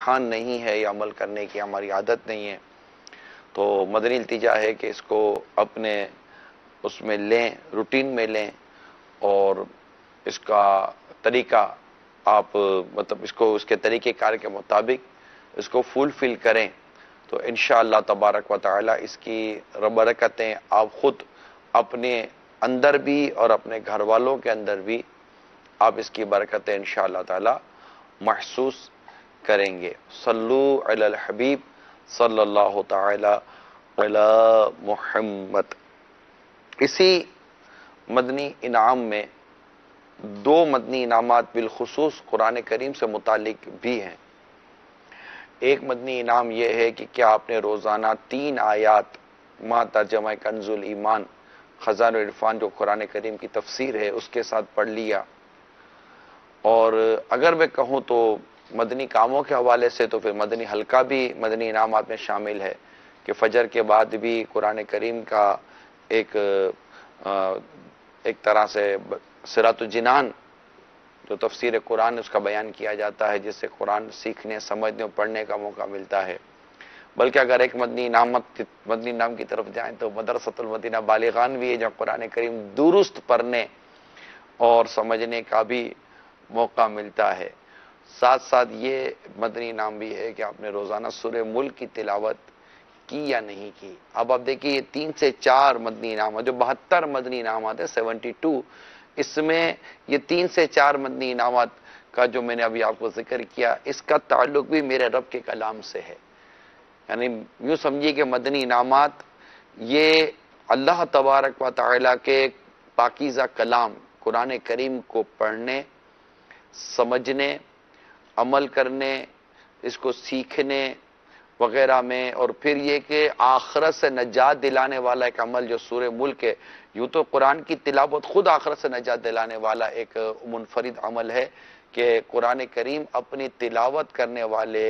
رجحان نہیں ہے یا عمل کرنے کی ہماری عادت نہیں ہے، تو مدنی التجا ہے کہ اس کو اپنے اس میں لیں، روٹین میں لیں، اور اس کا طریقہ آپ مطلب اس کے طریقہ کار کے مطابق اس کو فل کریں، تو انشاءاللہ تبارک و تعالی اس کی برکتیں آپ خود اپنے اندر بھی اور اپنے گھر والوں کے اندر بھی آپ اس کی برکتیں انشاءاللہ تعالی محسوس کریں گے۔ صلو علی الحبیب صلی اللہ تعالی علی محمد۔ اسی مدنی انعام میں دو مدنی انعامات بالخصوص قرآن کریم سے متعلق بھی ہیں۔ ایک مدنی انعام یہ ہے کہ کیا آپ نے روزانہ 3 آیات ما ترجمہ کنز الایمان خزان العرفان جو قرآن کریم کی تفسیر ہے اس کے ساتھ پڑھ لیا، اور اگر میں کہوں تو مدنی کاموں کے حوالے سے تو پھر مدنی حلقہ بھی مدنی انعامات میں شامل ہے کہ فجر کے بعد بھی قرآن کریم کا ایک طرح سے صراط الجنان جو تفسیر قرآن اس کا بیان کیا جاتا ہے، جس سے قرآن سیکھنے، سمجھنے اور پڑھنے کا موقع ملتا ہے۔ بلکہ اگر ایک مدنی انعام کی طرف جائیں تو مدرسۃ المدینہ بالغان بھی ہے، جہاں قرآن کریم درست پڑھنے اور سمجھنے کا بھی موقع ملتا ہے۔ ساتھ ساتھ یہ مدنی انعام بھی ہے کہ آپ نے روزانہ سورہ ملک کی تلاوت کی یا نہیں کی۔ اب آپ دیکھیے یہ 3 سے 4 مدنی انعامات، جو 72 مدنی انعامات ہیں 72، اس میں یہ 3 سے 4 مدنی انعامات کا جو میں نے ابھی آپ کو ذکر کیا، اس کا تعلق بھی میرے رب کے کلام سے ہے۔ یعنی یوں سمجھیے کہ مدنی انعامات یہ اللہ تبارک و تعالی کے پاکیزہ کلام قرآن کریم کو پڑھنے، سمجھنے، عمل کرنے، اس کو سیکھنے وغیرہ میں، اور پھر یہ کہ آخرت سے نجات دلانے والا ایک عمل جو سورہ ملک ہے، یوں تو قرآن کی تلاوت خود آخرت سے نجات دلانے والا ایک منفرد عمل ہے کہ قرآن کریم اپنی تلاوت کرنے والے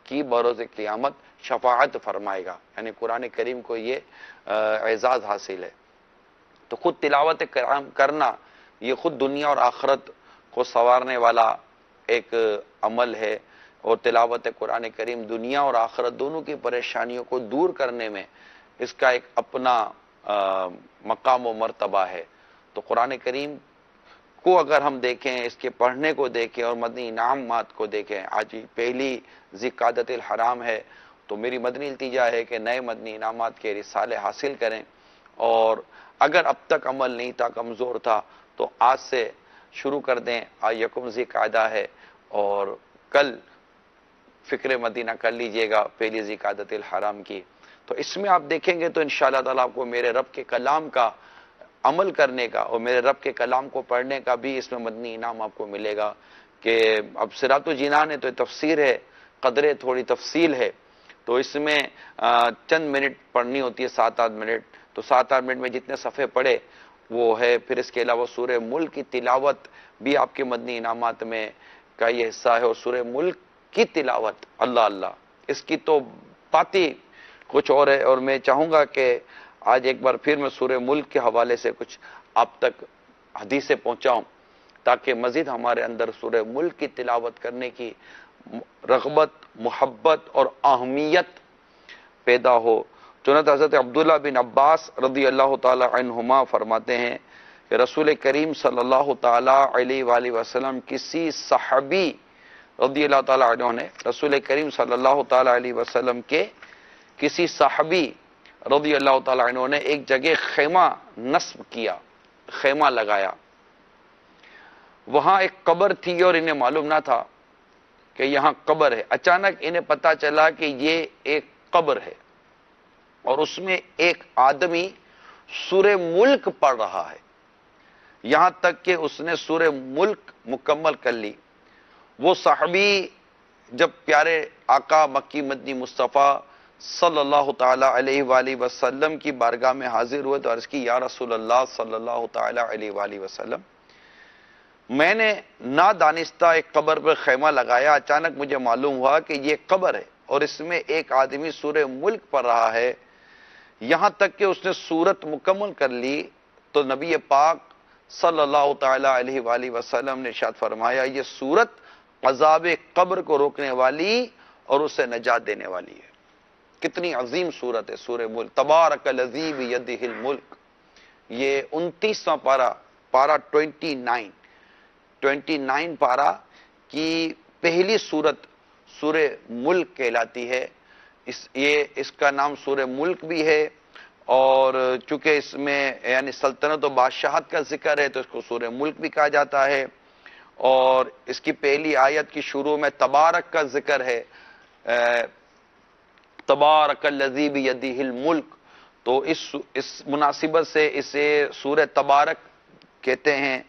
کی بروز قیامت شفاعت فرمائے گا، یعنی قرآن کریم کو یہ اعزاز حاصل ہے۔ تو خود تلاوت کرنا یہ خود دنیا اور آخرت کو سنوارنے والا ایک عمل ہے، اور تلاوت قرآن کریم دنیا اور آخرت دونوں کی پریشانیوں کو دور کرنے میں اس کا ایک اپنا مقام و مرتبہ ہے۔ تو قرآن کریم کو اگر ہم دیکھیں، اس کے پڑھنے کو دیکھیں اور مدنی انعامات کو دیکھیں، آج پہلی ذی القعدۃ الحرام ہے، تو میری مدنی التجا ہے کہ نئے مدنی انعامات کے رسالے حاصل کریں، اور اگر اب تک عمل نہیں تھا، کمزور تھا، تو آج سے شروع کر دیں۔ آج یکم ذی القعدہ ہے، اور کل فکر مدینہ کر لیجئے گا پہلی ذی القعدۃ الحرام کی۔ تو اس میں آپ دیکھیں گے تو انشاءاللہ تعالیٰ آپ کو میرے رب کے کلام کا عمل کرنے کا اور میرے رب کے کلام کو پڑھنے کا بھی اس میں مدنی انعام آپ کو ملے گا۔ کہ اب صراط الجنان ہے تو تفسیر ہے، قدرے تھوڑی تفصیل ہے، تو اس میں چند منٹ پڑھنی ہوتی ہے، 7-8 منٹ، تو 7-8 منٹ میں جتنے صفحے پڑھے وہ ہے۔ پھر اس کے علاوہ سورہ ملک کی تلاوت بھی آپ کے مدنی انعامات میں کا یہ حصہ ہے، اور سورہ ملک کی تلاوت اللہ اللہ اس کی تو باتیں کچھ اور ہے، اور میں چاہوں گا کہ آج ایک بار پھر میں سورہ ملک کے حوالے سے کچھ آپ تک حدیثیں پہنچاؤں، تاکہ مزید ہمارے اندر سورہ ملک کی تلاوت کرنے کی رغبت، محبت اور اہمیت پیدا ہو۔ چنانچہ حضرت عبداللہ بن عباس رضی اللہ تعالی عنہما فرماتے ہیں کہ رسول کریم صلی اللہ تعالی علیہ وآلہ وسلم کسی صحابی رضی اللہ تعالی عنہ نے رسول کریم صلی اللہ تعالی علیہ وسلم کے کسی صحابی رضی اللہ تعالی عنہ نے ایک جگہ خیمہ نصب کیا، خیمہ لگایا۔ وہاں ایک قبر تھی اور انہیں معلوم نہ تھا کہ یہاں قبر ہے۔ اچانک انہیں پتا چلا کہ یہ ایک قبر ہے، اور اس میں ایک آدمی سورہ ملک پڑھ رہا ہے، یہاں تک کہ اس نے سورہ ملک مکمل کر لی۔ وہ صحابی جب پیارے آقا مکی مدنی مصطفیٰ صلی اللہ تعالی علیہ وآلہ وسلم کی بارگاہ میں حاضر ہوئے تو عرض کی، یا رسول اللہ صلی اللہ تعالی علیہ وآلہ وسلم، میں نے نادانستہ ایک قبر پر خیمہ لگایا، اچانک مجھے معلوم ہوا کہ یہ قبر ہے اور اس میں ایک آدمی سورہ ملک پڑھ رہا ہے، یہاں تک کہ اس نے سورت مکمل کر لی۔ تو نبی پاک صلی اللہ تعالی علیہ وآلہ وسلم نے ارشاد فرمایا، یہ سورت عذاب قبر کو روکنے والی اور اسے نجات دینے والی ہے۔ کتنی عظیم صورت ہے سورہ ملک، تبارک الذی بیدہ الملک۔ یہ 29واں پارہ 29 پارہ کی پہلی صورت سورہ ملک کہلاتی ہے۔ اس کا نام سورہ ملک بھی ہے، اور چونکہ اس میں یعنی سلطنت و بادشاہت کا ذکر ہے تو اس کو سورہ ملک بھی کہا جاتا ہے، اور اس کی پہلی آیت کی شروع میں تبارک کا ذکر ہے، تبارک الذی بیدہ الملک، تو اس مناسبت سے اسے سورہ تبارک کہتے ہیں۔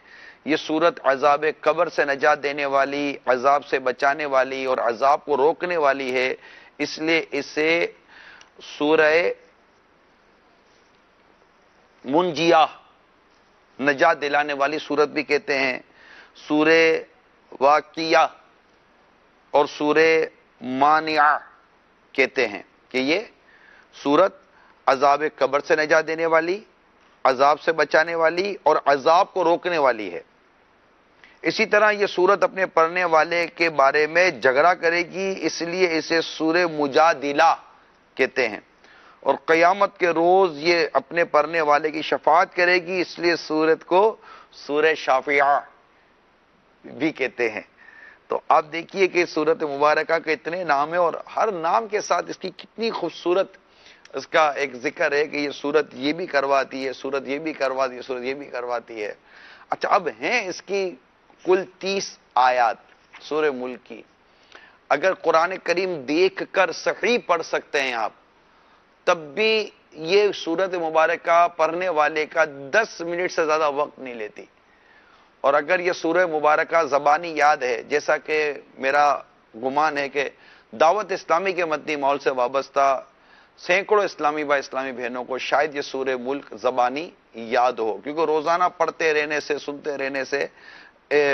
یہ سورت عذاب قبر سے نجات دینے والی، عذاب سے بچانے والی اور عذاب کو روکنے والی ہے، اس لیے اسے سورہ منجیہ، نجات دلانے والی سورت بھی کہتے ہیں۔ سورہ واقعہ اور سورہ مانعہ کہتے ہیں کہ یہ سورت عذاب قبر سے نجات دینے والی، عذاب سے بچانے والی اور عذاب کو روکنے والی ہے۔ اسی طرح یہ سورت اپنے پڑھنے والے کے بارے میں جھگڑا کرے گی، اس لیے اسے سورہ مجادلہ کہتے ہیں، اور قیامت کے روز یہ اپنے پڑھنے والے کی شفاعت کرے گی، اس لیے سورت کو سورہ شافعہ بھی کہتے ہیں۔ تو آپ دیکھیے کہ سورت مبارکہ کے اتنے نام ہیں، اور ہر نام کے ساتھ اس کی کتنی خوبصورت اس کا ایک ذکر ہے کہ یہ سورت یہ بھی کرواتی ہے، سورت یہ بھی کرواتی ہے، سورت یہ بھی کرواتی ہے۔ اچھا، اب ہیں اس کی کل 30 آیات سورہ ملک کی۔ اگر قرآن کریم دیکھ کر صحیح پڑھ سکتے ہیں آپ، تب بھی یہ سورت مبارکہ پڑھنے والے کا 10 منٹ سے زیادہ وقت نہیں لیتی۔ اور اگر یہ سورہ مبارکہ زبانی یاد ہے، جیسا کہ میرا گمان ہے کہ دعوت اسلامی کے مدنی ماحول سے وابستہ سینکڑوں اسلامی بھائی اسلامی بہنوں کو شاید یہ سورہ ملک زبانی یاد ہو، کیونکہ روزانہ پڑھتے رہنے سے، سنتے رہنے سے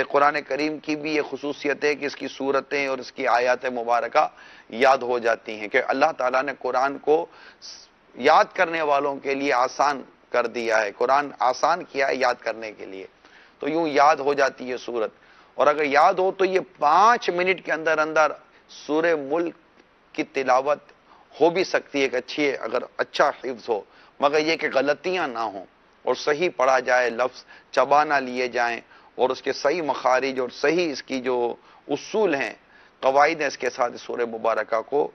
قرآن کریم کی بھی یہ خصوصیت ہے کہ اس کی صورتیں اور اس کی آیات مبارکہ یاد ہو جاتی ہیں، کہ اللہ تعالیٰ نے قرآن کو یاد کرنے والوں کے لیے آسان کر دیا ہے، قرآن آسان کیا ہے یاد کرنے کے لیے، تو یوں یاد ہو جاتی ہے صورت۔ اور اگر یاد ہو تو یہ 5 منٹ کے اندر اندر سورہ ملک کی تلاوت ہو بھی سکتی ہے، کہ اچھی ہے اگر اچھا حفظ ہو، مگر یہ کہ غلطیاں نہ ہوں اور صحیح پڑھا جائے، لفظ چبا نہ لیے جائیں، اور اس کے صحیح مخارج اور صحیح اس کی جو اصول ہیں، قواعد ہیں، اس کے ساتھ سورہ مبارکہ کو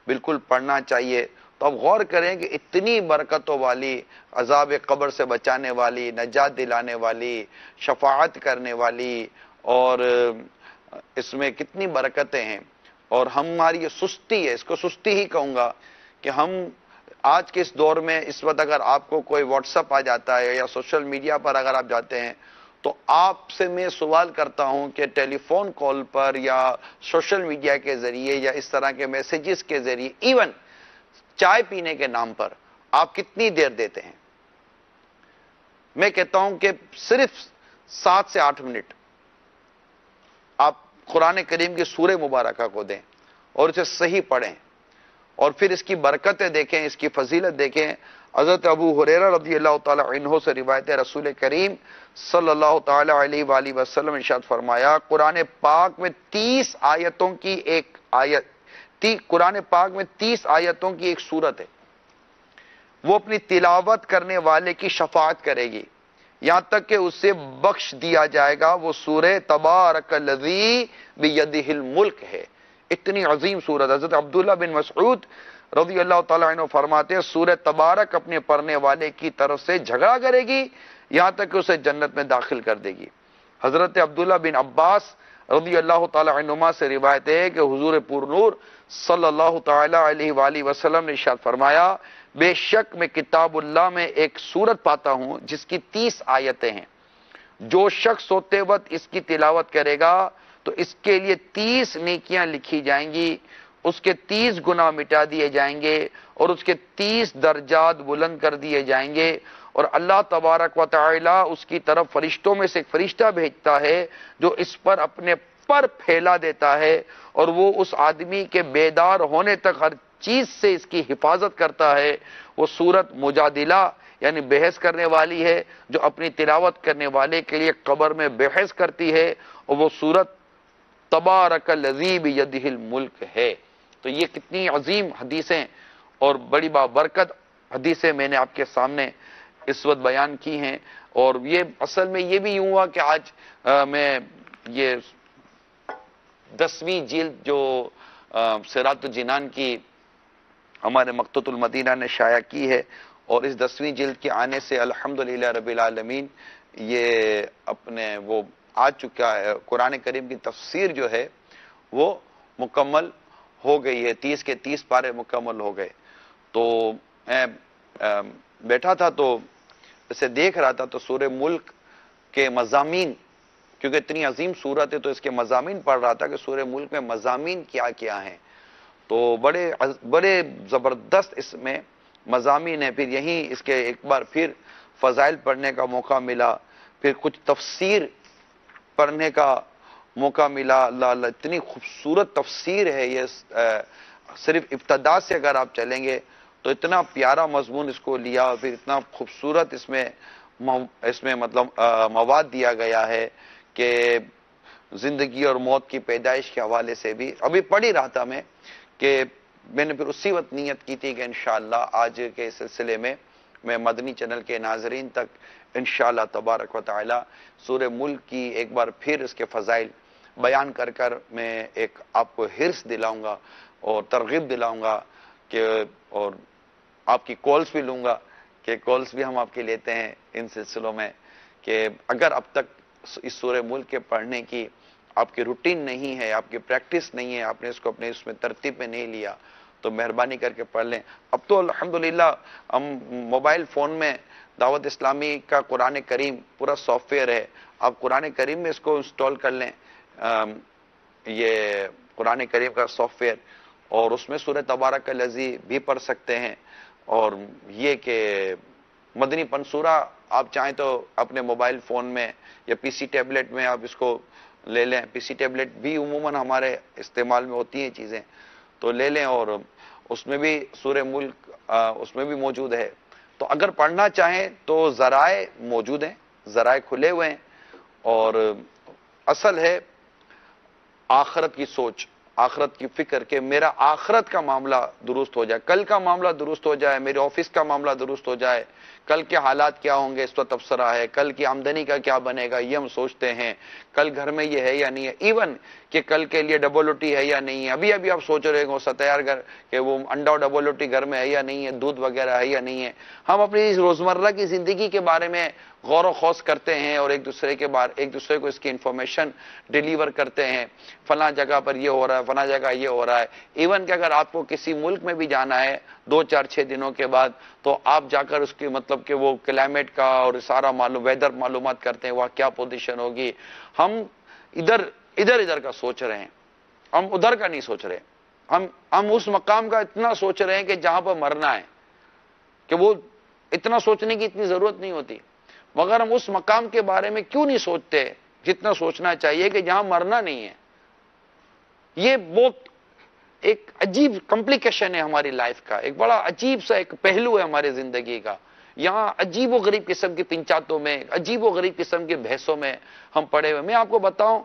بالکل پڑھنا چاہیے۔ تو اب غور کریں کہ اتنی برکتوں والی، عذاب قبر سے بچانے والی، نجات دلانے والی، شفاعت کرنے والی، اور اس میں کتنی برکتیں ہیں، اور ہماری یہ سستی ہے، اس کو سستی ہی کہوں گا، کہ ہم آج کے اس دور میں اس وقت اگر آپ کو کوئی واٹس ایپ آ جاتا ہے یا سوشل میڈیا پر اگر آپ جاتے ہیں، تو آپ سے میں سوال کرتا ہوں کہ ٹیلی فون کال پر یا سوشل میڈیا کے ذریعے یا اس طرح کے میسیجز کے ذریعے، ایون چائے پینے کے نام پر آپ کتنی دیر دیتے ہیں؟ میں کہتا ہوں کہ صرف 7 سے 8 منٹ آپ قرآن کریم کی سورہ مبارکہ کو دیں اور اسے صحیح پڑھیں، اور پھر اس کی برکتیں دیکھیں، اس کی فضیلت دیکھیں۔ حضرت ابو ہریرہ رضی اللہ تعالی عنہ سے روایت ہے، رسول کریم صلی اللہ تعالی علیہ وآلہ وسلم ارشاد فرمایا، قرآن پاک میں 30 آیتوں کی ایک آیت، قرآن پاک میں 30 آیتوں کی ایک سورت ہے، وہ اپنی تلاوت کرنے والے کی شفاعت کرے گی، یہاں تک کہ اسے بخش دیا جائے گا۔ وہ سورہ تبارک الذی بیدہ الملک ہے، اتنی عظیم سورت۔ حضرت عبداللہ بن مسعود رضی اللہ تعالیٰ عنہ فرماتے ہیں، سورہ تبارک اپنے پڑھنے والے کی طرف سے جھگڑا کرے گی، یہاں تک کہ اسے جنت میں داخل کر دے گی۔ حضرت عبداللہ بن عباس رضی اللہ تعالیٰ عنہما سے روایت ہے کہ حضور پر نور صلی اللہ تعالیٰ علیہ وآلہ وسلم نے ارشاد فرمایا، بے شک میں کتاب اللہ میں ایک سورت پاتا ہوں جس کی 30 آیتیں ہیں، جو شخص ہوتے وقت اس کی تلاوت کرے گا تو اس کے لیے 30 نیکیاں لکھی جائیں گی، اس کے 30 گناہ مٹا دیے جائیں گے، اور اس کے 30 درجات بلند کر دیے جائیں گے، اور اللہ تبارک و تعالی اس کی طرف فرشتوں میں سے ایک فرشتہ بھیجتا ہے جو اس پر اپنے پر پھیلا دیتا ہے، اور وہ اس آدمی کے بیدار ہونے تک ہر چیز سے اس کی حفاظت کرتا ہے۔ وہ سورت مجادلہ یعنی بحث کرنے والی ہے، جو اپنی تلاوت کرنے والے کے لیے قبر میں بحث کرتی ہے، اور وہ سورت تبارک الذی بیدہ الملک ہے۔ تو یہ کتنی عظیم حدیثیں اور بڑی بابرکت حدیثیں میں نے آپ کے سامنے اس وقت بیان کی ہیں. اور یہ اصل میں یہ بھی یوں ہوا کہ آج میں یہ 10ویں جلد جو سیرات الجنان کی ہمارے مکتبۃ المدینہ نے شائع کی ہے، اور اس 10ویں جلد کے آنے سے الحمدللہ رب العالمین یہ اپنے وہ آ چکا ہے. قرآن کریم کی تفسیر جو ہے وہ مکمل ہو گئی ہے، 30 کے 30 پارے مکمل ہو گئے. تو میں بیٹھا تھا تو اسے دیکھ رہا تھا تو سورہ ملک کے مضامین، کیونکہ اتنی عظیم صورت ہے تو اس کے مضامین پڑھ رہا تھا کہ سورہ ملک میں مضامین کیا کیا ہیں. تو بڑے زبردست اس میں مضامین ہیں. پھر یہیں اس کے ایک بار پھر فضائل پڑھنے کا موقع ملا، پھر کچھ تفسیر پڑھنے کا موقع ملا. اللہ اللہ اتنی خوبصورت تفسیر ہے یہ. صرف ابتدا سے اگر آپ چلیں گے تو اتنا پیارا مضمون اس کو لیا، پھر اتنا خوبصورت اس میں مطلب مواد دیا گیا ہے کہ زندگی اور موت کی پیدائش کے حوالے سے بھی ابھی پڑھ ہی رہا تھا میں، کہ میں نے پھر اسی وقت نیت کی تھی کہ انشاءاللہ آج کے سلسلے میں مدنی چینل کے ناظرین تک انشاءاللہ تبارک و تعالی سورہ ملک کی ایک بار پھر اس کے فضائل بیان کر میں ایک آپ کو حرص دلاؤں گا اور ترغیب دلاؤں گا کہ اور آپ کی کالز بھی لوں گا، کہ کالز بھی ہم آپ کے لیتے ہیں ان سلسلوں میں، کہ اگر اب تک اس سورہ ملک کے پڑھنے کی آپ کی روٹین نہیں ہے، آپ کی پریکٹس نہیں ہے، آپ نے اس کو اپنے اس میں ترتیب میں نہیں لیا تو مہربانی کر کے پڑھ لیں. اب تو الحمدللہ ہم موبائل فون میں دعوت اسلامی کا قرآن کریم پورا سافٹ ویئر ہے، آپ قرآن کریم میں اس کو انسٹال کر لیں، یہ قرآن کریم کا سافٹ ویئر، اور اس میں سورہ تبارک الذی بھی پڑھ سکتے ہیں. اور یہ کہ مدنی پنصورہ آپ چاہیں تو اپنے موبائل فون میں یا پی سی ٹیبلٹ میں آپ اس کو لے لیں. پی سی ٹیبلٹ بھی عموماً ہمارے استعمال میں ہوتی ہیں چیزیں، تو لے لیں، اور اس میں بھی سورہ ملک اس میں بھی موجود ہے. تو اگر پڑھنا چاہیں تو ذرائع موجود ہیں، ذرائع کھلے ہوئے ہیں. اور اصل ہے آخرت کی سوچ، آخرت کی فکر، کہ میرا آخرت کا معاملہ درست ہو جائے، کل کا معاملہ درست ہو جائے، میرے آفس کا معاملہ درست ہو جائے، کل کے حالات کیا ہوں گے اس وقت تبصرہ ہے، کل کی آمدنی کا کیا بنے گا یہ ہم سوچتے ہیں، کل گھر میں یہ ہے یا نہیں ہے، ایون کہ کل کے لیے ڈبل روٹی ہے یا نہیں ہے. ابھی آپ سوچ رہے ہو تیار گھر کہ وہ انڈا اور ڈبل روٹی گھر میں ہے یا نہیں ہے، دودھ وغیرہ ہے یا نہیں ہے. ہم اپنی روزمرہ کی زندگی کے بارے میں غور و خوض کرتے ہیں اور ایک دوسرے کو اس کی انفارمیشن ڈیلیور کرتے ہیں، فلاں جگہ پر یہ ہو رہا ہے، فلاں جگہ یہ ہو رہا ہے. ایون کہ اگر آپ کو کسی ملک میں بھی جانا ہے 2-4-6 دنوں کے بعد تو آپ جا کر اس کی مطلب کہ وہ کلائمیٹ کا اور سارا ویدر معلومات کرتے ہیں، وہاں کیا پوزیشن ہوگی. ہم ادھر کا سوچ رہے ہیں، ہم ادھر کا نہیں سوچ رہے. ہم اس مقام کا اتنا سوچ رہے ہیں کہ جہاں پر مرنا ہے، کہ وہ اتنا سوچنے کی اتنی ضرورت نہیں ہوتی. مگر ہم اس مقام کے بارے میں کیوں نہیں سوچتے جتنا سوچنا چاہیے کہ جہاں مرنا نہیں ہے. یہ بہت ایک عجیب کمپلیکیشن ہے ہماری لائف کا، ایک بڑا عجیب سا ایک پہلو ہے ہماری زندگی کا. یہاں عجیب و غریب قسم کی پنچاتوں میں، عجیب و غریب قسم کے بحثوں میں ہم پڑے ہوئے. میں آپ کو بتاؤں،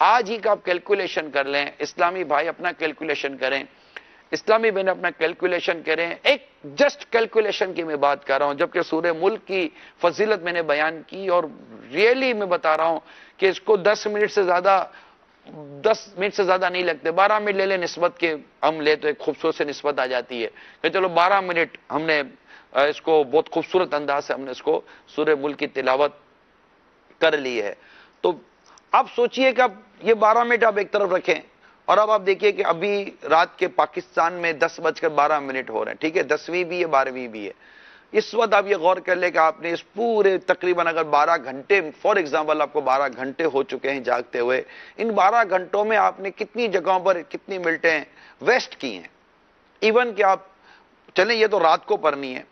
آج ہی کا آپ کیلکولیشن کر لیں، اسلامی بھائی اپنا کیلکولیشن کریں، اسلامی بہن اپنا کیلکولیشن کریں. ایک جسٹ کیلکولیشن کی میں بات کر رہا ہوں، جبکہ سورہ ملک کی فضیلت میں نے بیان کی، اور ریئلی میں بتا رہا ہوں کہ اس کو 10 منٹ سے زیادہ نہیں لگتے. 12 منٹ لے لیں نسبت کے، ہم لے تو ایک خوبصورت سے نسبت آ جاتی ہے کہ چلو 12 منٹ ہم نے اس کو بہت خوبصورت انداز سے ہم نے اس کو سورہ ملک کی تلاوت کر لی ہے. تو آپ سوچئے کہ اب یہ 12 منٹ آپ ایک طرف رکھیں، اور اب آپ دیکھیے کہ ابھی رات کے پاکستان میں 10:12 ہو رہے ہیں، ٹھیک ہے، 10ویں بھی ہے 12ویں بھی ہے. اس وقت آپ یہ غور کر لیں کہ آپ نے اس پورے تقریباً اگر 12 گھنٹے فار ایگزامپل آپ کو 12 گھنٹے ہو چکے ہیں جاگتے ہوئے، ان 12 گھنٹوں میں آپ نے کتنی جگہوں پر کتنی منٹیں ویسٹ کی ہیں. ایون کہ آپ چلیں یہ تو رات کو پڑھنی ہے،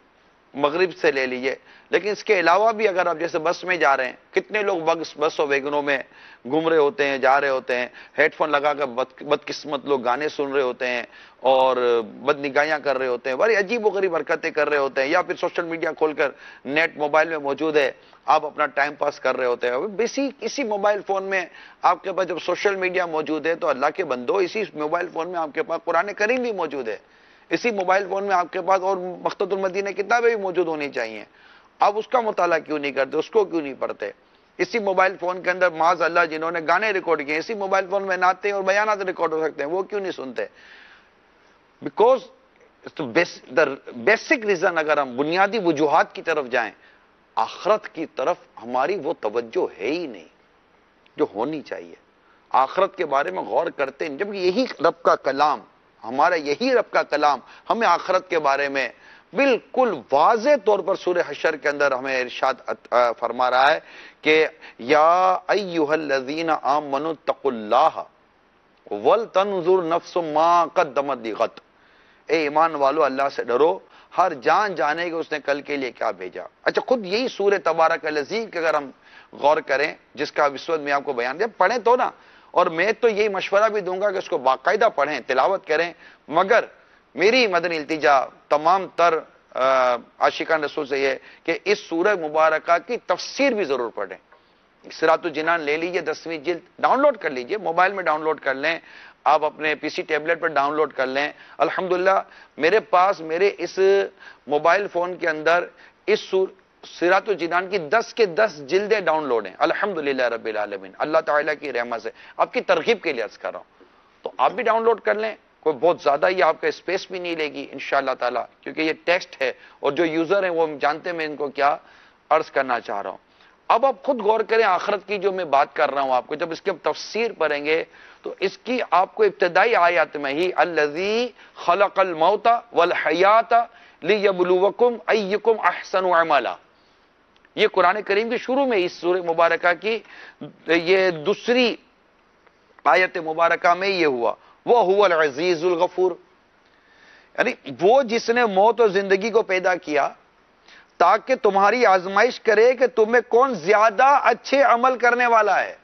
مغرب سے لے لیجئے. لیکن اس کے علاوہ بھی اگر آپ جیسے بس میں جا رہے ہیں, کتنے لوگ بس اور ویگنوں میں گھوم رہے ہوتے ہیں, جا رہے ہوتے ہیں, ہیڈ فون لگا کر بدقسمت لوگ گانے سن رہے ہوتے ہیں اور بد نگاہیاں کر رہے ہوتے ہیں, بڑی عجیب و غریب حرکتیں کر رہے ہوتے ہیں, یا پھر سوشل میڈیا کھول کر نیٹ موبائل میں موجود ہے, آپ اپنا ٹائم پاس کر رہے ہوتے ہیں. اسی موبائل فون میں آپ کے پاس جب سوشل میڈیا موجود ہے تو اللہ کے بندو اسی موبائل فون میں آپ کے پاس قرآن کریم بھی موجود ہے. اسی موبائل فون میں آپ کے پاس اور مقتۃ المدینہ کتابیں بھی موجود ہونی چاہیے. آپ اس کا مطالعہ کیوں نہیں کرتے, اس کو کیوں نہیں پڑھتے؟ اسی موبائل فون کے اندر معاذ اللہ جنہوں نے گانے ریکارڈ کیے, اسی موبائل فون میں نعتیں اور بیانات ریکارڈ ہو سکتے ہیں, وہ کیوں نہیں سنتے؟ بیکوز بیسک ریزن, اگر ہم بنیادی وجوہات کی طرف جائیں, آخرت کی طرف ہماری وہ توجہ ہے ہی نہیں جو ہونی چاہیے. آخرت کے بارے میں غور کرتے ہیں, جب یہی رب کا کلام, ہمارا یہی رب کا کلام ہمیں آخرت کے بارے میں بالکل واضح طور پر سورہ حشر کے اندر ہمیں ارشاد فرما رہا ہے کہ یا ایھا الذین آمنوا اتقوا اللہ ولتنظر نفس ما قدمت لغد. اے ایمان والو, اللہ سے ڈرو, ہر جان جانے کہ اس نے کل کے لیے کیا بھیجا. اچھا, خود یہی سورہ تبارک الذی کہ اگر ہم غور کریں, جس کا اس وقت میں آپ کو بیان دیا, پڑھیں تو نا, اور میں تو یہی مشورہ بھی دوں گا کہ اس کو باقاعدہ پڑھیں, تلاوت کریں, مگر میری مدنی التجا تمام تر عاشقان رسول سے یہ کہ اس سورہ مبارکہ کی تفسیر بھی ضرور پڑھیں. صراط الجنان لے لیجئے, 10ویں جلد ڈاؤن لوڈ کر لیجئے, موبائل میں ڈاؤن لوڈ کر لیں, آپ اپنے پی سی ٹیبلٹ پر ڈاؤن لوڈ کر لیں. الحمدللہ میرے پاس میرے اس موبائل فون کے اندر اس صراط الجنان کی 10 کے 10 جلدیں ڈاؤن لوڈ ہیں, الحمدللہ رب العالمین, اللہ تعالیٰ کی رحمت سے. آپ کی ترغیب کے لیے عرض کر رہا ہوں, تو آپ بھی ڈاؤن لوڈ کر لیں. کوئی بہت زیادہ یہ آپ کا اسپیس بھی نہیں لے گی انشاءاللہ تعالیٰ, کیونکہ یہ ٹیکسٹ ہے اور جو یوزر ہیں وہ جانتے ہیں میں ان کو کیا عرض کرنا چاہ رہا ہوں. اب آپ خود غور کریں, آخرت کی جو میں بات کر رہا ہوں آپ کو, جب اس کی تفسیر پڑھیں گے تو اس کی آپ کو ابتدائی آیات میں ہی الذی خلق الموت والحیات لیبلوکم ایکم احسن عملا, یہ قرآن کریم کے شروع میں اس سورہ مبارکہ کی یہ دوسری آیت مبارکہ میں یہ ہوا, وَهُوَ الْعَزِيزُ الْغَفُورُ, یعنی وہ جس نے موت اور زندگی کو پیدا کیا تاکہ تمہاری آزمائش کرے کہ تمہیں کون زیادہ اچھے عمل کرنے والا ہے,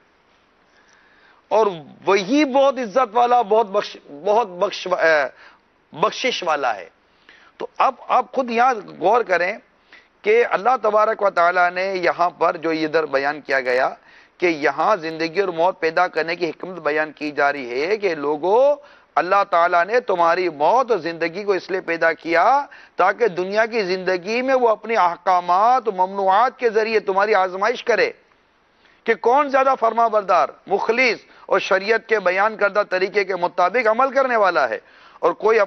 اور وہی بہت عزت والا, بہت بخشش والا ہے. تو اب آپ خود یہاں غور کریں کہ اللہ تبارک و تعالیٰ نے یہاں پر جو ادھر بیان کیا گیا کہ یہاں زندگی اور موت پیدا کرنے کی حکمت بیان کی جا رہی ہے کہ لوگوں, اللہ تعالیٰ نے تمہاری موت اور زندگی کو اس لیے پیدا کیا تاکہ دنیا کی زندگی میں وہ اپنی احکامات و ممنوعات کے ذریعے تمہاری آزمائش کرے کہ کون زیادہ فرما بردار, مخلص اور شریعت کے بیان کردہ طریقے کے مطابق عمل کرنے والا ہے, اور کوئی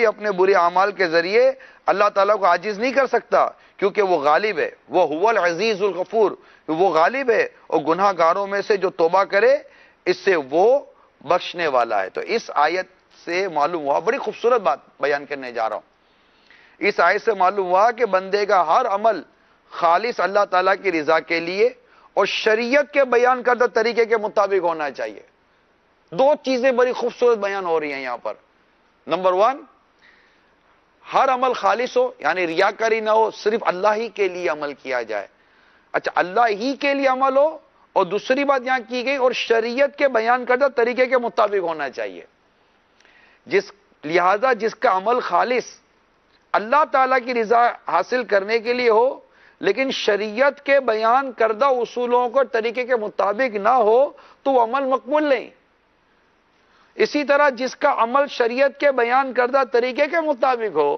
اپنے برے اعمال کے ذریعے اللہ تعالیٰ کو عاجز نہیں کر سکتا کیونکہ وہ غالب ہے. وہ هو العزیز الغفور, وہ غالب ہے اور گناہ گاروں میں سے جو توبہ کرے اس سے وہ بخشنے والا ہے. تو اس آیت سے معلوم ہوا, بڑی خوبصورت بات بیان کرنے جا رہا ہوں, اس آیت سے معلوم ہوا کہ بندے کا ہر عمل خالص اللہ تعالیٰ کی رضا کے لیے اور شریعت کے بیان کردہ طریقے کے مطابق ہونا چاہیے. دو چیزیں بڑی خوبصورت بیان ہو رہی ہیں یہاں پر. نمبر 1, ہر عمل خالص ہو, یعنی ریاکاری نہ ہو, صرف اللہ ہی کے لیے عمل کیا جائے. اچھا, اللہ ہی کے لیے عمل ہو, اور دوسری بات یہاں کی گئی اور شریعت کے بیان کردہ طریقے کے مطابق ہونا چاہیے. لہذا جس کا عمل خالص اللہ تعالیٰ کی رضا حاصل کرنے کے لیے ہو لیکن شریعت کے بیان کردہ اصولوں کو طریقے کے مطابق نہ ہو تو وہ عمل مقبول نہیں. اسی طرح جس کا عمل شریعت کے بیان کردہ طریقے کے مطابق ہو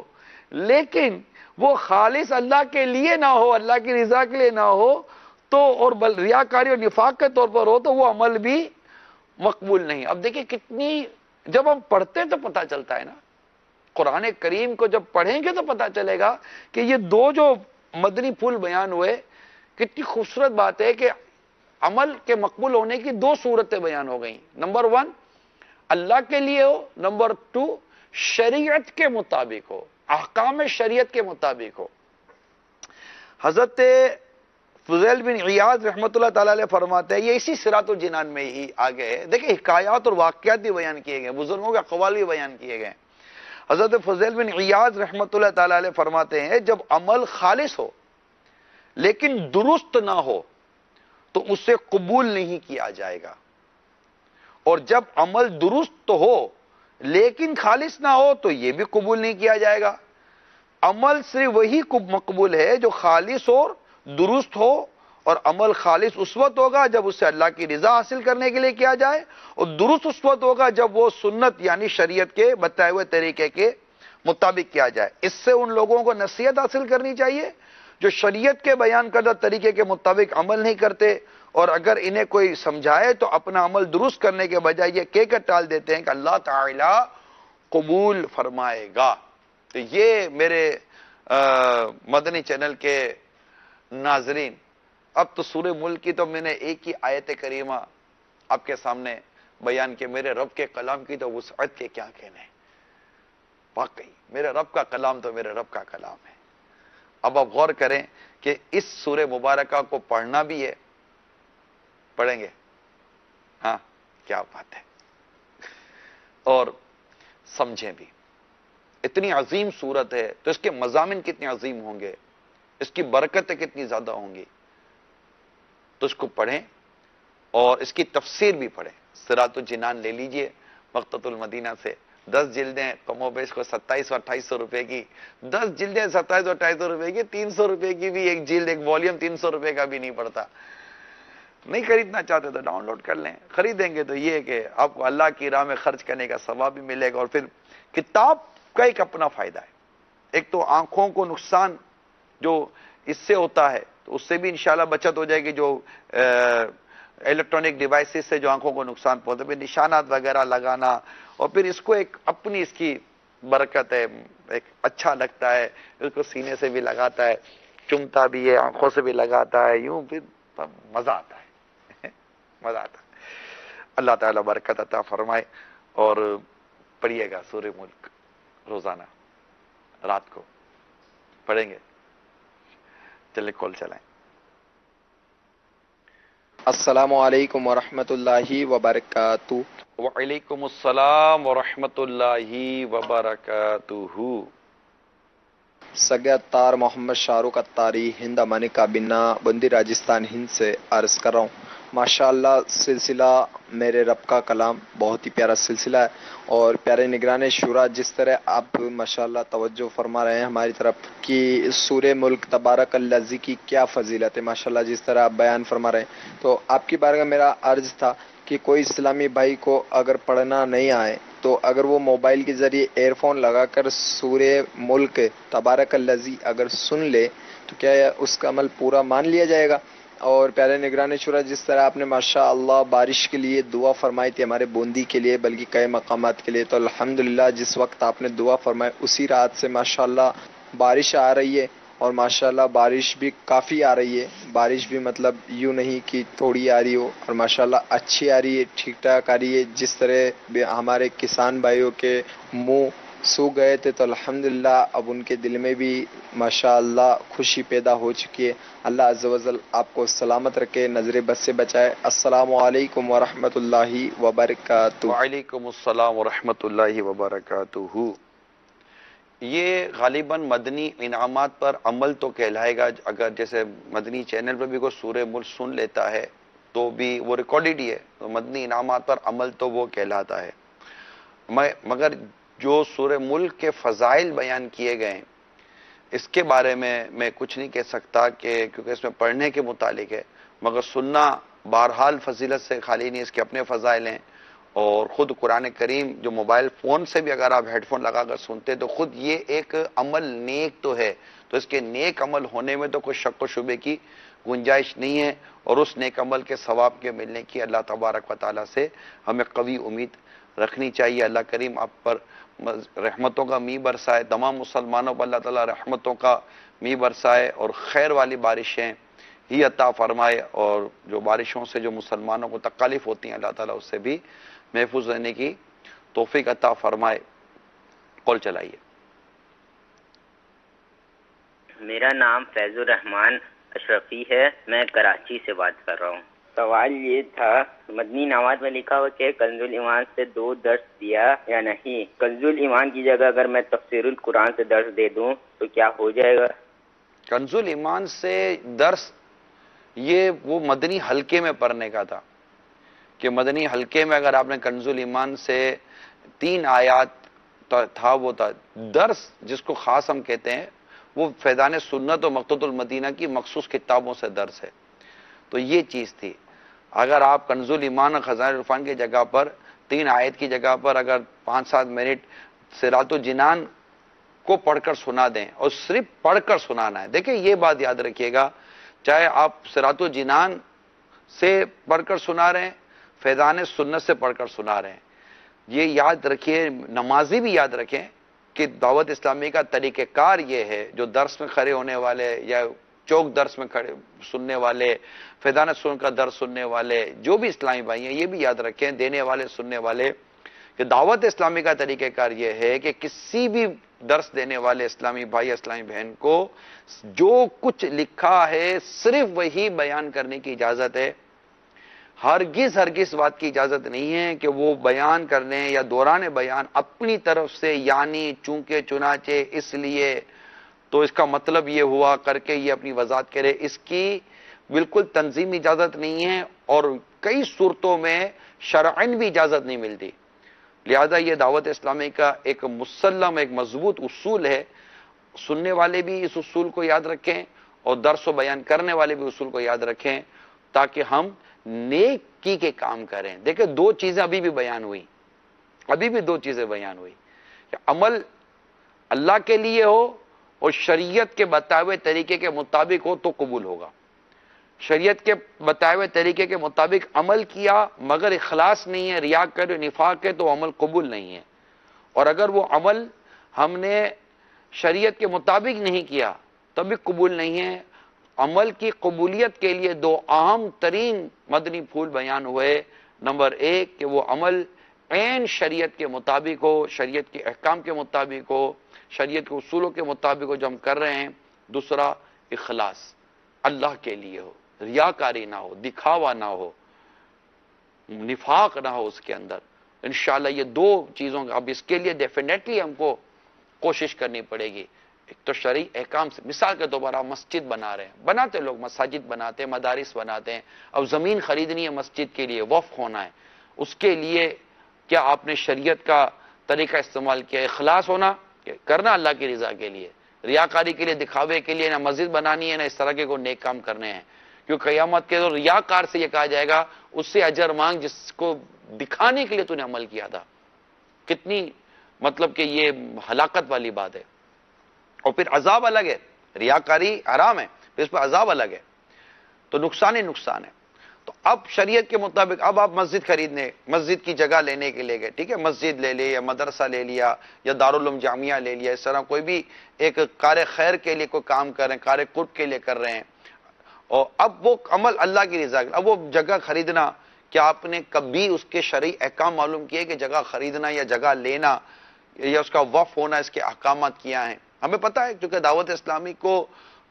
لیکن وہ خالص اللہ کے لیے نہ ہو, اللہ کی رضا کے لیے نہ ہو, تو اور ریاکاری اور نفاق کے طور پر ہو تو وہ عمل بھی مقبول نہیں. اب دیکھیں کتنی, جب ہم پڑھتے ہیں تو پتہ چلتا ہے نا, قرآن کریم کو جب پڑھیں گے تو پتہ چلے گا کہ یہ دو جو مدنی پھول بیان ہوئے, کتنی خوبصورت بات ہے کہ عمل کے مقبول ہونے کی دو صورتیں بیان ہو گئیں. نمبر 1 اللہ کے لیے ہو, نمبر 2 شریعت کے مطابق ہو, احکام شریعت کے مطابق ہو. حضرت فضیل بن عیاض رحمۃ اللہ تعالی علیہ فرماتے ہیں, یہ اسی صراط الجنان میں ہی آگے ہے. دیکھیں حکایات اور واقعات بھی بیان کیے گئے, بزرگوں کے اقوال بھی بیان کیے گئے. حضرت فضیل بن عیاض رحمۃ اللہ تعالی علیہ فرماتے ہیں جب عمل خالص ہو لیکن درست نہ ہو تو اسے قبول نہیں کیا جائے گا، اور جب عمل درست ہو لیکن خالص نہ ہو تو یہ بھی قبول نہیں کیا جائے گا۔ عمل صرف وہی مقبول ہے جو خالص اور درست ہو، اور عمل خالص اس وقت ہوگا جب اسے اللہ کی رضا حاصل کرنے کے لیے کیا جائے، اور درست اس وقت ہوگا جب وہ سنت یعنی شریعت کے بتائے ہوئے طریقے کے مطابق کیا جائے۔ اس سے ان لوگوں کو نصیحت حاصل کرنی چاہیے جو شریعت کے بیان کردہ طریقے کے مطابق عمل نہیں کرتے، اور اگر انہیں کوئی سمجھائے تو اپنا عمل درست کرنے کے بجائے یہ کہہ کر ٹال دیتے ہیں کہ اللہ تعالی قبول فرمائے گا۔ تو یہ میرے مدنی چینل کے ناظرین، اب تو سورہ ملک کی تو میں نے ایک ہی آیت کریمہ آپ کے سامنے بیان کی، میرے رب کے کلام کی تو وسعت کے کیا کہنے۔ واقعی میرے رب کا کلام تو میرے رب کا کلام ہے۔ اب آپ غور کریں کہ اس سورہ مبارکہ کو پڑھنا بھی ہے، پڑھیں گے؟ ہاں، کیا بات ہے، اور سمجھیں بھی۔ اتنی عظیم سورت ہے تو اس کے مضامین کتنے عظیم ہوں گے، اس کی برکتیں کتنی زیادہ ہوں گی، تو اس کو پڑھیں اور اس کی تفسیر بھی پڑھیں۔ صراط الجنان لے لیجئے مقتۃ المدینہ سے، 10 جلدیں کم و بیش کو 2700 2800 روپے کی، 10 جلدیں 2700 2800 روپے کی، 300 روپے کی بھی ایک جلد، ایک والیوم 300 روپے کا بھی نہیں پڑتا۔ نہیں خریدنا چاہتے تو ڈاؤن لوڈ کر لیں، خریدیں گے تو یہ ہے کہ آپ کو اللہ کی راہ میں خرچ کرنے کا ثواب بھی ملے گا، اور پھر کتاب کا ایک اپنا فائدہ ہے۔ ایک تو آنکھوں کو نقصان جو اس سے ہوتا ہے تو اس سے بھی انشاءاللہ بچت ہو جائے گی، جو الیکٹرانک ڈیوائسز سے جو آنکھوں کو نقصان پہنچتا ہے، پھر نشانات وغیرہ لگانا، اور پھر اس کو ایک اپنی اس کی برکت ہے، ایک اچھا لگتا ہے، اس کو سینے سے بھی لگاتا ہے، چمتا بھی ہے، آنکھوں سے بھی لگاتا ہے، یوں پھر مزہ آتا ہے، مزہ آتا ہے۔ اللہ تعالیٰ برکت عطا فرمائے، اور پڑھیے گا سورہ ملک روزانہ رات کو پڑھیں گے۔ چلے کال چلائیں۔ السلام علیکم ورحمۃ اللہ وبرکاتہ۔ وعلیکم السلام ورحمۃ اللہ وبرکاتہ۔ سگے اتار محمد شاہ رخ اتاری ہند امانی کابینہ بندی راجستھان ہند سے عرض کر رہا ہوں۔ ماشاء اللہ سلسلہ میرے رب کا کلام بہت ہی پیارا سلسلہ ہے، اور پیارے نگران شورا جس طرح آپ ماشاء اللہ توجہ فرما رہے ہیں ہماری طرف کہ سورہ ملک تبارک الذی کی کیا فضیلت ہے، ماشاء اللہ جس طرح آپ بیان فرما رہے ہیں، تو آپ کی بارگاہ میرا عرض تھا کہ کوئی اسلامی بھائی کو اگر پڑھنا نہیں آئے تو اگر وہ موبائل کے ذریعے ایئر فون لگا کر سورہ ملک تبارک الذی اگر سن لے تو کیا اس کا عمل پورا مان لیا جائے گا۔ اور پیارے نگران شورا جس طرح آپ نے ماشاء اللہ بارش کے لیے دعا فرمائی تھی ہمارے بوندی کے لیے بلکہ کئی مقامات کے لیے، تو الحمدللہ جس وقت آپ نے دعا فرمائی اسی رات سے ماشاء اللہ بارش آ رہی ہے، اور ماشاءاللہ بارش بھی کافی آ رہی ہے، بارش بھی مطلب یوں نہیں کہ تھوڑی آ رہی ہو، اور ماشاءاللہ اچھی آ رہی ہے، ٹھیک ٹھاک آ رہی ہے۔ جس طرح ہمارے کسان بھائیوں کے منہ سو گئے تھے تو الحمدللہ اب ان کے دل میں بھی ماشاءاللہ خوشی پیدا ہو چکی ہے۔ اللہ عز و جل آپ کو سلامت رکھے، نظر بد سے بچائے۔ السلام علیکم ورحمۃ اللہ وبرکاتہ۔ وعلیکم السلام ورحمۃ اللہ وبرکاتہ۔ یہ غالباً مدنی انعامات پر عمل تو کہلائے گا، اگر جیسے مدنی چینل پر بھی کوئی سورہ ملک سن لیتا ہے تو بھی وہ ریکارڈڈ ہی ہے، تو مدنی انعامات پر عمل تو وہ کہلاتا ہے۔ مگر جو سورہ ملک کے فضائل بیان کیے گئے ہیں اس کے بارے میں کچھ نہیں کہہ سکتا، کہ کیونکہ اس میں پڑھنے کے متعلق ہے، مگر سننا بہرحال فضیلت سے خالی نہیں، اس کے اپنے فضائل ہیں۔ اور خود قرآن کریم جو موبائل فون سے بھی اگر آپ ہیڈ فون لگا کر سنتے تو خود یہ ایک عمل نیک تو ہے، تو اس کے نیک عمل ہونے میں تو کوئی شک و شبے کی گنجائش نہیں ہے، اور اس نیک عمل کے ثواب کے ملنے کی اللہ تبارک و تعالیٰ سے ہمیں قوی امید رکھنی چاہیے۔ اللہ کریم آپ پر رحمتوں کا می برسائے، تمام مسلمانوں پر اللہ تعالیٰ رحمتوں کا می برسائے، اور خیر والی بارشیں ہی عطا فرمائے، اور جو بارشوں سے جو مسلمانوں کو تکالیف ہوتی ہیں اللہ تعالیٰ اس سے بھی محفوظ رہنے کی توفیق عطا فرمائے۔ کال چلائیے۔ میرا نام فیض الرحمان اشرفی ہے، میں کراچی سے بات کر رہا ہوں۔ سوال یہ تھا، مدنی نامات میں لکھا ہوا کہ کنز الایمان سے 2 درس دیا یا نہیں؟ کنز الایمان کی جگہ اگر میں تفسیر القرآن سے درس دے دوں تو کیا ہو جائے گا؟ کنز الایمان سے درس یہ وہ مدنی حلقے میں پڑھنے کا تھا کہ مدنی حلقے میں اگر آپ نے کنز الایمان سے 3 آیات تھا وہ تھا درس، جس کو خاص ہم کہتے ہیں وہ فیضان سنت و مقتوط المدینہ کی مخصوص کتابوں سے درس ہے. تو یہ چیز تھی. اگر آپ کنز الایمان اور خزائن العرفان کی جگہ پر 3 آیت کی جگہ پر اگر 5-7 منٹ صراط الجنان کو پڑھ کر سنا دیں اور صرف پڑھ کر سنانا ہے. دیکھیں یہ بات یاد رکھیے گا، چاہے آپ صراط الجنان سے پڑھ کر سنا رہے ہیں، فیضان سنت سے پڑھ کر سنا رہے ہیں، یہ یاد رکھیے. نمازی بھی یاد رکھیں کہ دعوت اسلامی کا طریقہ کار یہ ہے، جو درس میں کھڑے ہونے والے یا چوک درس میں کھڑے سننے والے، فیضان سنت کا درس سننے والے جو بھی اسلامی بھائی ہیں، یہ بھی یاد رکھیں، دینے والے سننے والے، کہ دعوت اسلامی کا طریقہ کار یہ ہے کہ کسی بھی درس دینے والے اسلامی بھائی اسلامی بہن کو جو کچھ لکھا ہے صرف وہی بیان کرنے کی اجازت ہے. ہرگز بات کی اجازت نہیں ہے کہ وہ بیان کرنے یا دوران بیان اپنی طرف سے یعنی چونکہ چنانچہ اس لیے تو اس کا مطلب یہ ہوا کر کے یہ اپنی وضاحت کرے. اس کی بالکل تنظیم اجازت نہیں ہے اور کئی صورتوں میں شرعاً بھی اجازت نہیں ملتی. لہذا یہ دعوت اسلامی کا ایک مسلم ایک مضبوط اصول ہے. سننے والے بھی اس اصول کو یاد رکھیں اور درس و بیان کرنے والے بھی اصول کو یاد رکھیں تاکہ ہم نیکی کے کام کریں. دیکھیں 2 چیزیں ابھی بھی بیان ہوئی، ابھی بھی 2 چیزیں بیان ہوئی کہ عمل اللہ کے لیے ہو اور شریعت کے بتائے ہوئے طریقے کے مطابق ہو تو قبول ہوگا. شریعت کے بتائے ہوئے طریقے کے مطابق عمل کیا مگر اخلاص نہیں ہے، ریاکاری نفاق ہے، تو عمل قبول نہیں ہے. اور اگر وہ عمل ہم نے شریعت کے مطابق نہیں کیا تب بھی قبول نہیں ہے. عمل کی قبولیت کے لیے 2 اہم ترین مدنی پھول بیان ہوئے. نمبر 1 کہ وہ عمل عین شریعت کے مطابق ہو، شریعت کے احکام کے مطابق ہو، شریعت کے اصولوں کے مطابق ہو جو ہم کر رہے ہیں. دوسرا اخلاص، اللہ کے لیے ہو، ریاکاری نہ ہو، دکھاوا نہ ہو، نفاق نہ ہو اس کے اندر. انشاءاللہ یہ 2 چیزوں اب اس کے لیے ڈیفینیٹلی ہم کو کوشش کرنی پڑے گی. ایک تو شرعی احکام سے، مثال کے طور پر آپ مسجد بنا رہے ہیں، بناتے لوگ مساجد بناتے ہیں، مدارس بناتے ہیں. اب زمین خریدنی ہے مسجد کے لیے، وقف ہونا ہے، اس کے لیے کیا آپ نے شریعت کا طریقہ استعمال کیا؟ اخلاص ہونا، کرنا اللہ کی رضا کے لیے، ریاکاری کے لیے، دکھاوے کے لیے نہ مسجد بنانی ہے نہ اس طرح کے کوئی نیک کام کرنے ہیں. کیونکہ قیامت کے دور ریاکار سے یہ کہا جائے گا اس سے اجر مانگ جس کو دکھانے کے لیے تو نے عمل کیا تھا. کتنی مطلب کہ یہ ہلاکت والی بات ہے. اور پھر عذاب الگ ہے، ریاکاری حرام ہے، پھر اس پہ عذاب الگ ہے. تو نقصان ہی نقصان ہے. تو اب شریعت کے مطابق اب آپ مسجد خریدنے، مسجد کی جگہ لینے کے لیے گئے، ٹھیک ہے، مسجد لے لی یا مدرسہ لے لیا یا دارالعلوم جامعہ لے لیا، اس طرح کوئی بھی ایک کار خیر کے لیے کوئی کام کر رہے ہیں، کار قرب کے لیے کر رہے ہیں. اور اب وہ عمل اللہ کی رضا، اب وہ جگہ خریدنا، کیا آپ نے کبھی اس کے شرعی احکام معلوم کیے کہ جگہ خریدنا یا جگہ لینا یا اس کا وقف ہونا اس کے احکامات کیا ہیں؟ ہمیں پتہ ہے کیونکہ دعوت اسلامی کو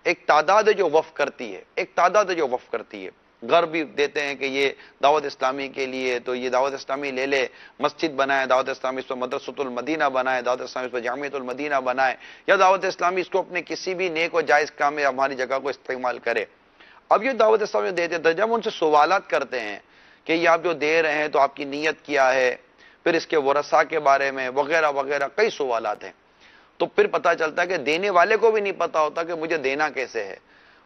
ایک تعداد ہے جو وقف کرتی ہے، ایک تعداد ہے جو وقف کرتی ہے. گھر بھی دیتے ہیں کہ یہ دعوت اسلامی کے لیے، تو یہ دعوت اسلامی لے لے، مسجد بنائے دعوت اسلامی، اس پر مدرسۃ المدینہ بنائے دعوت اسلامی، اس پر جامعۃ المدینہ بنائے، یا دعوت اسلامی اس کو اپنے کسی بھی نیک و جائز کام میں ہماری جگہ کو استعمال کرے. اب یہ دعوت اسلامی دیتے تھے، جب ان سے سوالات کرتے ہیں کہ یہ آپ جو دے رہے ہیں تو آپ کی نیت کیا ہے، پھر اس کے ورثاء کے بارے میں وغیرہ وغیرہ کئی سوالات ہیں. تو پھر پتہ چلتا ہے کہ دینے والے کو بھی نہیں پتہ ہوتا کہ مجھے دینا کیسے ہے،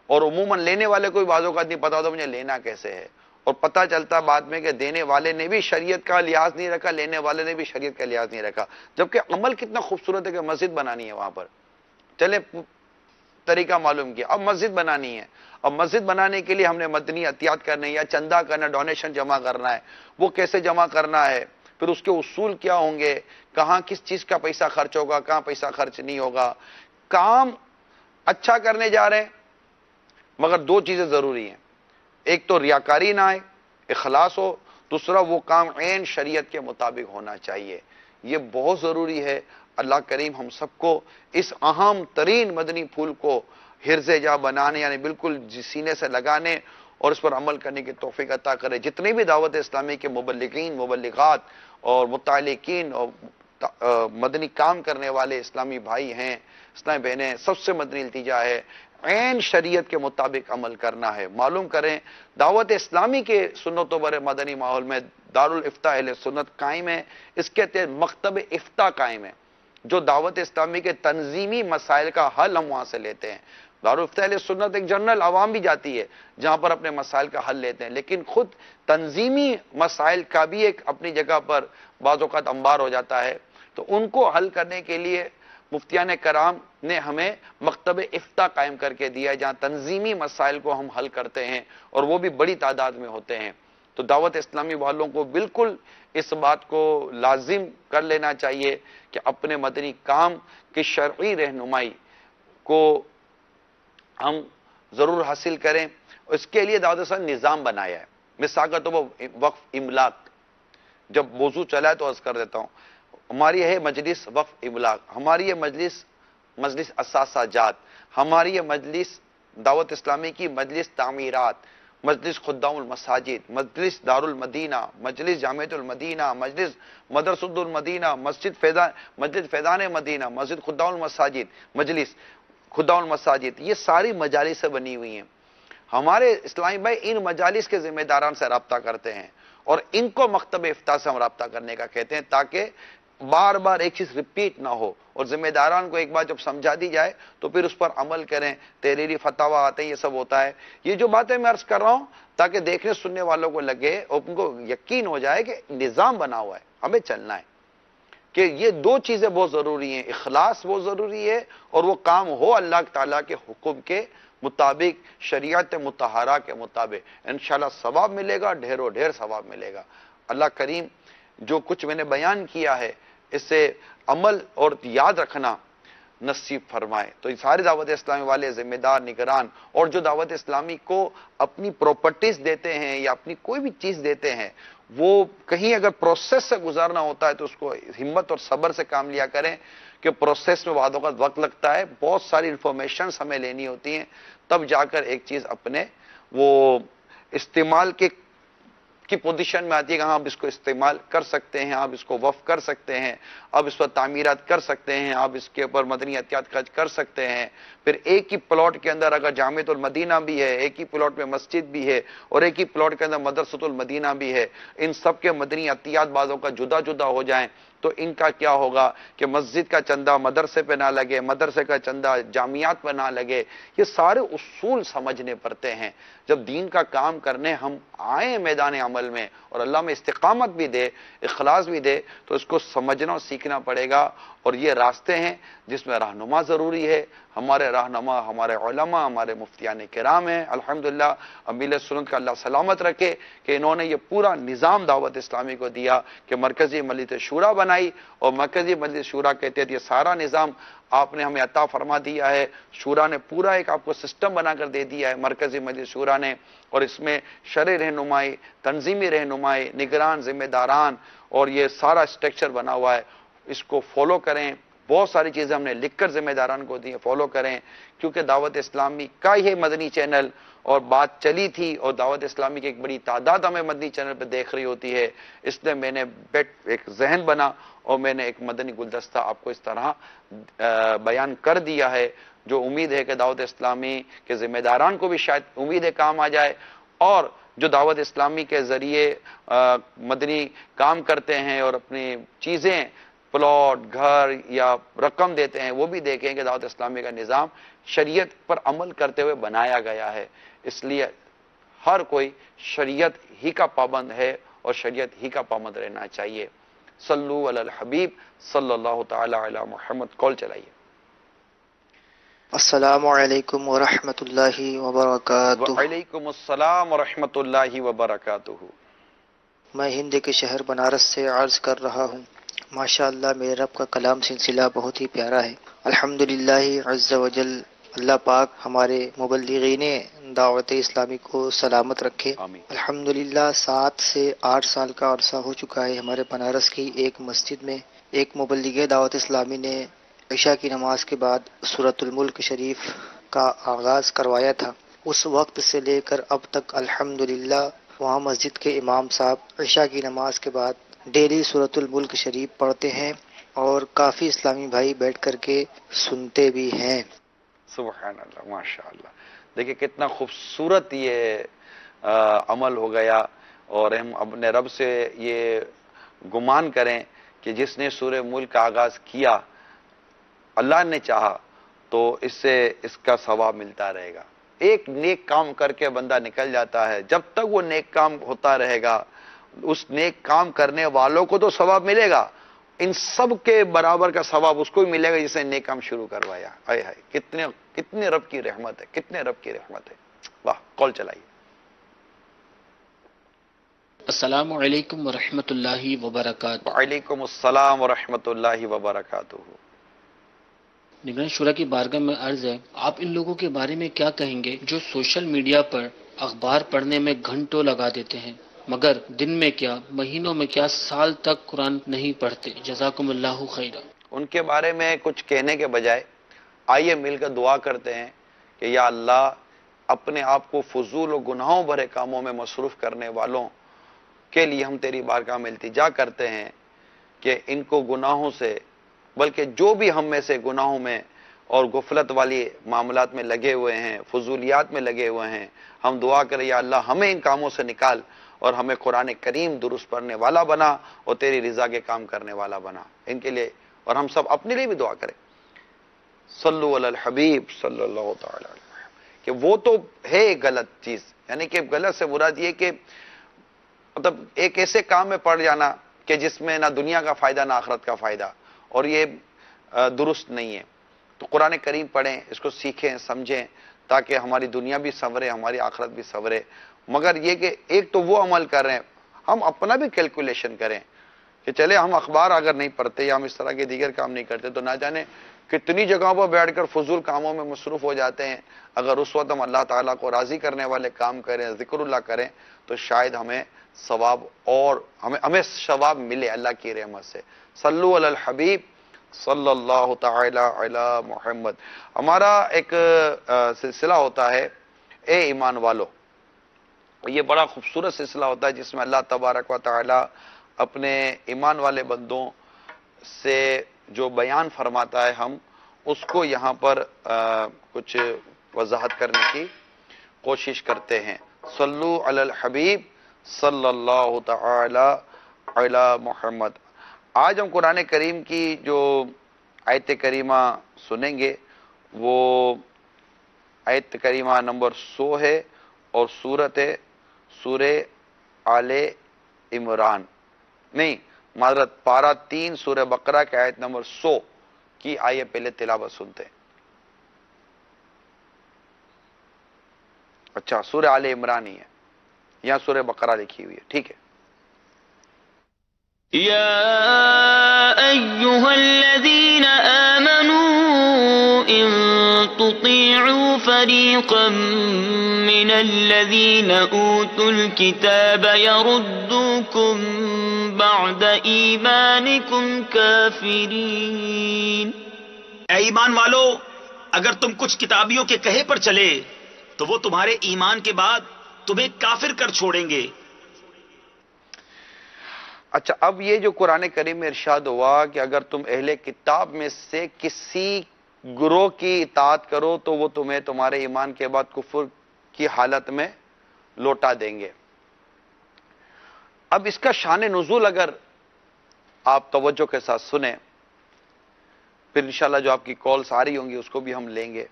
اور عموماً لینے والے کو بھی بعض اوقات نہیں پتہ ہوتا مجھے لینا کیسے ہے. اور پتہ چلتا بعد میں کہ دینے والے نے بھی شریعت کا لحاظ نہیں رکھا، لینے والے نے بھی شریعت کا لحاظ نہیں رکھا. جبکہ عمل کتنا خوبصورت ہے کہ مسجد بنانی ہے وہاں پر، چلے طریقہ معلوم کیا، اب مسجد بنانی ہے. اب مسجد بنانے کے لیے ہم نے مدنی عطیات کرنے یا چندہ کرنا، ڈونیشن جمع کرنا ہے، وہ کیسے جمع کرنا ہے، پھر اس کے اصول کیا ہوں گے، کہاں کس چیز کا پیسہ خرچ ہوگا، کہاں پیسہ خرچ نہیں ہوگا. کام اچھا کرنے جا رہے ہیں مگر 2 چیزیں ضروری ہیں، ایک تو ریاکاری نہ آئے، اخلاص ہو، دوسرا وہ کام عین شریعت کے مطابق ہونا چاہیے. یہ بہت ضروری ہے. اللہ کریم ہم سب کو اس اہم ترین مدنی پھول کو حرز جا بنانے، یعنی بالکل سینے سے لگانے اور اس پر عمل کرنے کی توفیق عطا کرے. جتنے بھی دعوت اسلامی کے مبلغین، مبلغات اور متعلقین اور مدنی کام کرنے والے اسلامی بھائی ہیں، اسلامی بہنیں، سب سے مدنی التجا ہے عین شریعت کے مطابق عمل کرنا ہے. معلوم کریں دعوت اسلامی کے سنت و بر مدنی ماحول میں دارالافتاء اہل سنت قائم ہے، اس کے تحت مکتب افتاء قائم ہے، جو دعوت اسلامی کے تنظیمی مسائل کا حل ہم وہاں سے لیتے ہیں. دارالفتاء اہل سنت ایک جنرل عوام بھی جاتی ہے جہاں پر اپنے مسائل کا حل لیتے ہیں، لیکن خود تنظیمی مسائل کا بھی ایک اپنی جگہ پر بعض اوقات انبار ہو جاتا ہے. تو ان کو حل کرنے کے لیے مفتیان کرام نے ہمیں مکتب افتاء قائم کر کے دیا ہے، جہاں تنظیمی مسائل کو ہم حل کرتے ہیں اور وہ بھی بڑی تعداد میں ہوتے ہیں. تو دعوت اسلامی والوں کو بالکل اس بات کو لازم کر لینا چاہیے کہ اپنے مدنی کام کی شرعی رہنمائی کو ہم ضرور حاصل کریں. اس کے لیے دعوت اسلامی نے نظام بنایا ہے. مثال کا تو وہ وقف املاک، جب موضوع چلا ہے تو عرض کر دیتا ہوں، ہماری ہے مجلس وقف املاک، ہماری یہ مجلس اثاثہ جات، ہماری یہ مجلس دعوت اسلامی کی مجلس تعمیرات، مجلس خدام المساجد، مجلس دار المدینہ، مجلس جامعۃ المدینہ، مجلس مدرسۃ المدینہ، مسجد فیضان مدینہ، مسجد خدام المساجد، مجلس خدام المساجد، یہ ساری مجالس سے بنی ہوئی ہیں. ہمارے اسلامی بھائی ان مجالس کے ذمہ داران سے رابطہ کرتے ہیں اور ان کو مکتب افتاء سے ہم رابطہ کرنے کا کہتے ہیں، تاکہ بار بار ایک چیز ریپیٹ نہ ہو اور ذمہ داران کو ایک بار جب سمجھا دی جائے تو پھر اس پر عمل کریں. تحریری فتاوی آتے ہیں، یہ سب ہوتا ہے. یہ جو باتیں میں عرض کر رہا ہوں تاکہ دیکھنے سننے والوں کو لگے اور ان کو یقین ہو جائے کہ نظام بنا ہوا ہے، ہمیں چلنا ہے. کہ یہ دو چیزیں بہت ضروری ہیں، اخلاص بہت ضروری ہے اور وہ کام ہو اللہ تعالیٰ کے حکم کے مطابق، شریعت مطہرہ کے مطابق. انشاءاللہ ثواب ملے گا، ڈھیروں ڈھیر ثواب ملے گا. اللہ کریم جو کچھ میں نے بیان کیا ہے اس سے عمل اور یاد رکھنا نصیب فرمائے. تو یہ سارے دعوت اسلامی والے ذمہ دار، نگران، اور جو دعوت اسلامی کو اپنی پراپرٹیز دیتے ہیں یا اپنی کوئی بھی چیز دیتے ہیں، وہ کہیں اگر پروسیس سے گزارنا ہوتا ہے تو اس کو ہمت اور صبر سے کام لیا کریں، کہ پروسیس میں بعض اوقات وقت لگتا ہے، بہت ساری انفارمیشنز ہمیں لینی ہوتی ہیں، تب جا کر ایک چیز اپنے وہ استعمال کی پوزیشن میں آتی ہے کہ ہاں آپ اس کو استعمال کر سکتے ہیں، آپ اس کو وقف کر سکتے ہیں، آپ اس پر تعمیرات کر سکتے ہیں، آپ اس کے اوپر مدنی احتیاط خرچ کر سکتے ہیں. پھر ایک ہی پلاٹ کے اندر اگر جامعۃ المدینہ بھی ہے، ایک ہی پلاٹ میں مسجد بھی ہے اور ایک ہی پلاٹ کے اندر مدرسۃ المدینہ بھی ہے، ان سب کے مدنی احتیاط بعضوں کا جدا جدا ہو جائیں تو ان کا کیا ہوگا کہ مسجد کا چندہ مدرسے پہ نہ لگے، مدرسے کا چندہ جامعات پہ نہ لگے. یہ سارے اصول سمجھنے پڑتے ہیں. جب دین کا کام کرنے ہم آئیں میدان عمل میں اور اللہ میں استقامت بھی دے، اخلاص بھی دے، تو اس کو سمجھنا اور سیکھنا پڑے گا. اور یہ راستے ہیں جس میں رہنما ضروری ہے. ہمارے رہنما ہمارے علماء، ہمارے مفتیان کرام ہیں. الحمدللہ امیل سنت کا اللہ سلامت رکھے کہ انہوں نے یہ پورا نظام دعوت اسلامی کو دیا کہ مرکزی مجلس شورا بنائی، اور مرکزی مجلس شورا کے تحت یہ سارا نظام آپ نے ہمیں عطا فرما دیا ہے. شورا نے پورا ایک آپ کو سسٹم بنا کر دے دیا ہے مرکزی مجلس شورا نے، اور اس میں شرعی رہنمائی، تنظیمی رہنمائی، نگران، ذمہ داران، اور یہ سارا اسٹرکچر بنا ہوا ہے. اس کو فالو کریں. بہت ساری چیزیں ہم نے لکھ کر ذمہ داران کو دی، فالو کریں، کیونکہ دعوت اسلامی کا یہ مدنی چینل اور بات چلی تھی اور دعوت اسلامی کی ایک بڑی تعداد ہمیں مدنی چینل پہ دیکھ رہی ہوتی ہے. اس لیے میں نے ایک ذہن بنا اور میں نے ایک مدنی گلدستہ آپ کو اس طرح بیان کر دیا ہے، جو امید ہے کہ دعوت اسلامی کے ذمہ داران کو بھی شاید امید ہے کام آ جائے، اور جو دعوت اسلامی کے ذریعے مدنی کام کرتے ہیں اور اپنی چیزیں، پلاٹ، گھر یا رقم دیتے ہیں، وہ بھی دیکھیں کہ دعوت اسلامی کا نظام شریعت پر عمل کرتے ہوئے بنایا گیا ہے. اس لیے ہر کوئی شریعت ہی کا پابند ہے اور شریعت ہی کا پابند رہنا چاہیے. صلو علی الحبیب صلی اللہ تعالی علی محمد. کال چلائیے. السلام علیکم ورحمۃ اللہ وبرکاتہ. وعلیکم السلام ورحمۃ اللہ وبرکاتہ. میں ہند کے شہر بنارس سے عرض کر رہا ہوں. ماشاء اللہ میرے رب کا کلام سلسلہ بہت ہی پیارا ہے. الحمدللہ عز وجل اللہ پاک ہمارے مبلغین دعوت اسلامی کو سلامت رکھے. آمین. الحمدللہ 7 سے 8 سال کا عرصہ ہو چکا ہے ہمارے بنارس کی ایک مسجد میں ایک مبلغ دعوت اسلامی نے عشاء کی نماز کے بعد سورۃ الملک شریف کا آغاز کروایا تھا. اس وقت سے لے کر اب تک الحمدللہ وہاں مسجد کے امام صاحب عشاء کی نماز کے بعد ڈیلی سورۃ الملک شریف پڑھتے ہیں اور کافی اسلامی بھائی بیٹھ کر کے سنتے بھی ہیں۔ سبحان اللہ، ماشاء اللہ۔ دیکھیں کتنا خوبصورت یہ عمل ہو گیا، اور ہم اپنے رب سے یہ گمان کریں کہ جس نے سورہ ملک کا آغاز کیا، اللہ نے چاہا تو اس سے اس کا ثواب ملتا رہے گا۔ ایک نیک کام کر کے بندہ نکل جاتا ہے، جب تک وہ نیک کام ہوتا رہے گا اس نیک کام کرنے والوں کو تو ثواب ملے گا، ان سب کے برابر کا ثواب اس کو بھی ملے گا جس نے نیک کام شروع کروایا۔ ہائے ہائے، کتنے رب کی رحمت ہے، کتنے رب کی رحمت ہے۔ واہ، کال چلائیے۔ السلام علیکم ورحمۃ اللہ وبرکاتہ۔ وعلیکم السلام ورحمۃ اللہ وبرکاتہ۔ نگران شورا کی بارگاہ میں عرض ہے، آپ ان لوگوں کے بارے میں کیا کہیں گے جو سوشل میڈیا پر اخبار پڑھنے میں گھنٹوں لگا دیتے ہیں مگر دن میں کیا، مہینوں میں کیا، سال تک قرآن نہیں پڑھتے؟ جزاکم اللہ خیرا۔ ان کے بارے میں کچھ کہنے کے بجائے آئیے مل کر دعا کرتے ہیں کہ یا اللہ، اپنے آپ کو فضول و گناہوں بھرے کاموں میں مصروف کرنے والوں کے لیے ہم تیری بارگاہ میں التجا کرتے ہیں کہ ان کو گناہوں سے، بلکہ جو بھی ہم میں سے گناہوں میں اور غفلت والی معاملات میں لگے ہوئے ہیں، فضولیات میں لگے ہوئے ہیں، ہم دعا کریں یا اللہ ہمیں ان کاموں سے نکال اور ہمیں قرآن کریم درست پڑھنے والا بنا اور تیری رضا کے کام کرنے والا بنا۔ ان کے لیے اور ہم سب اپنے لیے بھی دعا کریں۔ صلو علی الحبیب صلی اللہ تعالی علیہ وسلم، کہ وہ تو ہے غلط چیز، یعنی کہ غلط سے مراد یہ کہ مطلب ایک ایسے کام میں پڑ جانا کہ جس میں نہ دنیا کا فائدہ نہ آخرت کا فائدہ، اور یہ درست نہیں ہے۔ تو قرآن کریم پڑھیں، اس کو سیکھیں، سمجھیں، تاکہ ہماری دنیا بھی سنورے، ہماری آخرت بھی سنورے۔ مگر یہ کہ ایک تو وہ عمل کر رہے ہیں، ہم اپنا بھی کیلکولیشن کریں کہ چلے ہم اخبار اگر نہیں پڑھتے یا ہم اس طرح کے دیگر کام نہیں کرتے تو نہ جانے کتنی جگہوں پر بیٹھ کر فضول کاموں میں مصروف ہو جاتے ہیں۔ اگر اس وقت ہم اللہ تعالیٰ کو راضی کرنے والے کام کریں، ذکر اللہ کریں، تو شاید ہمیں ثواب اور ہمیں ثواب ملے اللہ کی رحمت سے۔ صلو علی الحبیب صلی اللہ تعالی علی محمد۔ ہمارا ایک سلسلہ ہوتا ہے اے ایمان والو، یہ بڑا خوبصورت سلسلہ ہوتا ہے جس میں اللہ تبارک و تعالی اپنے ایمان والے بندوں سے جو بیان فرماتا ہے ہم اس کو یہاں پر کچھ وضاحت کرنے کی کوشش کرتے ہیں۔ صلو علی الحبیب صلی اللہ تعالی علی محمد۔ آج ہم قرآن کریم کی جو آیت کریمہ سنیں گے وہ آیت کریمہ نمبر 100 ہے اور سورت ہے سورہ آل عمران، نہیں معذرت، پارہ 3 سورہ بقرہ کی آیت نمبر 100 کی آئیے پہلے تلاوت سنتے ہیں۔ اچھا، سورہ آل عمران ہی ہے، یہاں سورہ بقرہ لکھی ہوئی ہے، ٹھیک ہے۔ يا أيها الذين آمنوا إن تطيعوا فريقا من الذين أوتوا الكتاب يردوكم بعد إيمانكم كافرين۔ اے ایمان والو، اگر تم کچھ کتابیوں کے کہے پر چلے تو وہ تمہارے ایمان کے بعد تمہیں کافر کر چھوڑیں گے۔ اچھا، اب یہ جو قرآن کریم میں ارشاد ہوا کہ اگر تم اہل کتاب میں سے کسی گروہ کی اطاعت کرو تو وہ تمہیں تمہارے ایمان کے بعد کفر کی حالت میں لوٹا دیں گے۔ اب اس کا شان نزول اگر آپ توجہ کے ساتھ سنیں، پھر انشاءاللہ جو آپ کی کالز آ رہی ہوں گی اس کو بھی ہم لیں گے،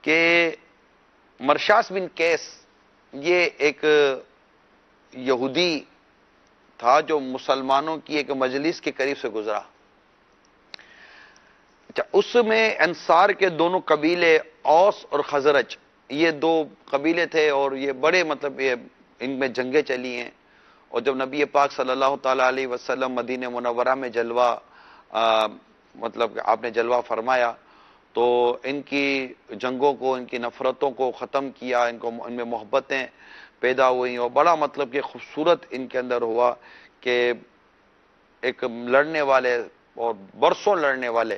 کہ مرشاس بن کیس یہ ایک یہودی تھا جو مسلمانوں کی ایک مجلس کے قریب سے گزرا۔ اچھا، اس میں انصار کے دونوں قبیلے اوس اور خزرج، یہ 2 قبیلے تھے اور یہ بڑے مطلب یہ ان میں جنگیں چلی ہیں، اور جب نبی پاک صلی اللہ تعالی علیہ وسلم مدینہ منورہ میں جلوہ مطلب کہ آپ نے جلوہ فرمایا تو ان کی جنگوں کو، ان کی نفرتوں کو ختم کیا، ان میں محبتیں پیدا ہوئی، اور بڑا مطلب کہ خوبصورت ان کے اندر ہوا کہ ایک لڑنے والے اور برسوں لڑنے والے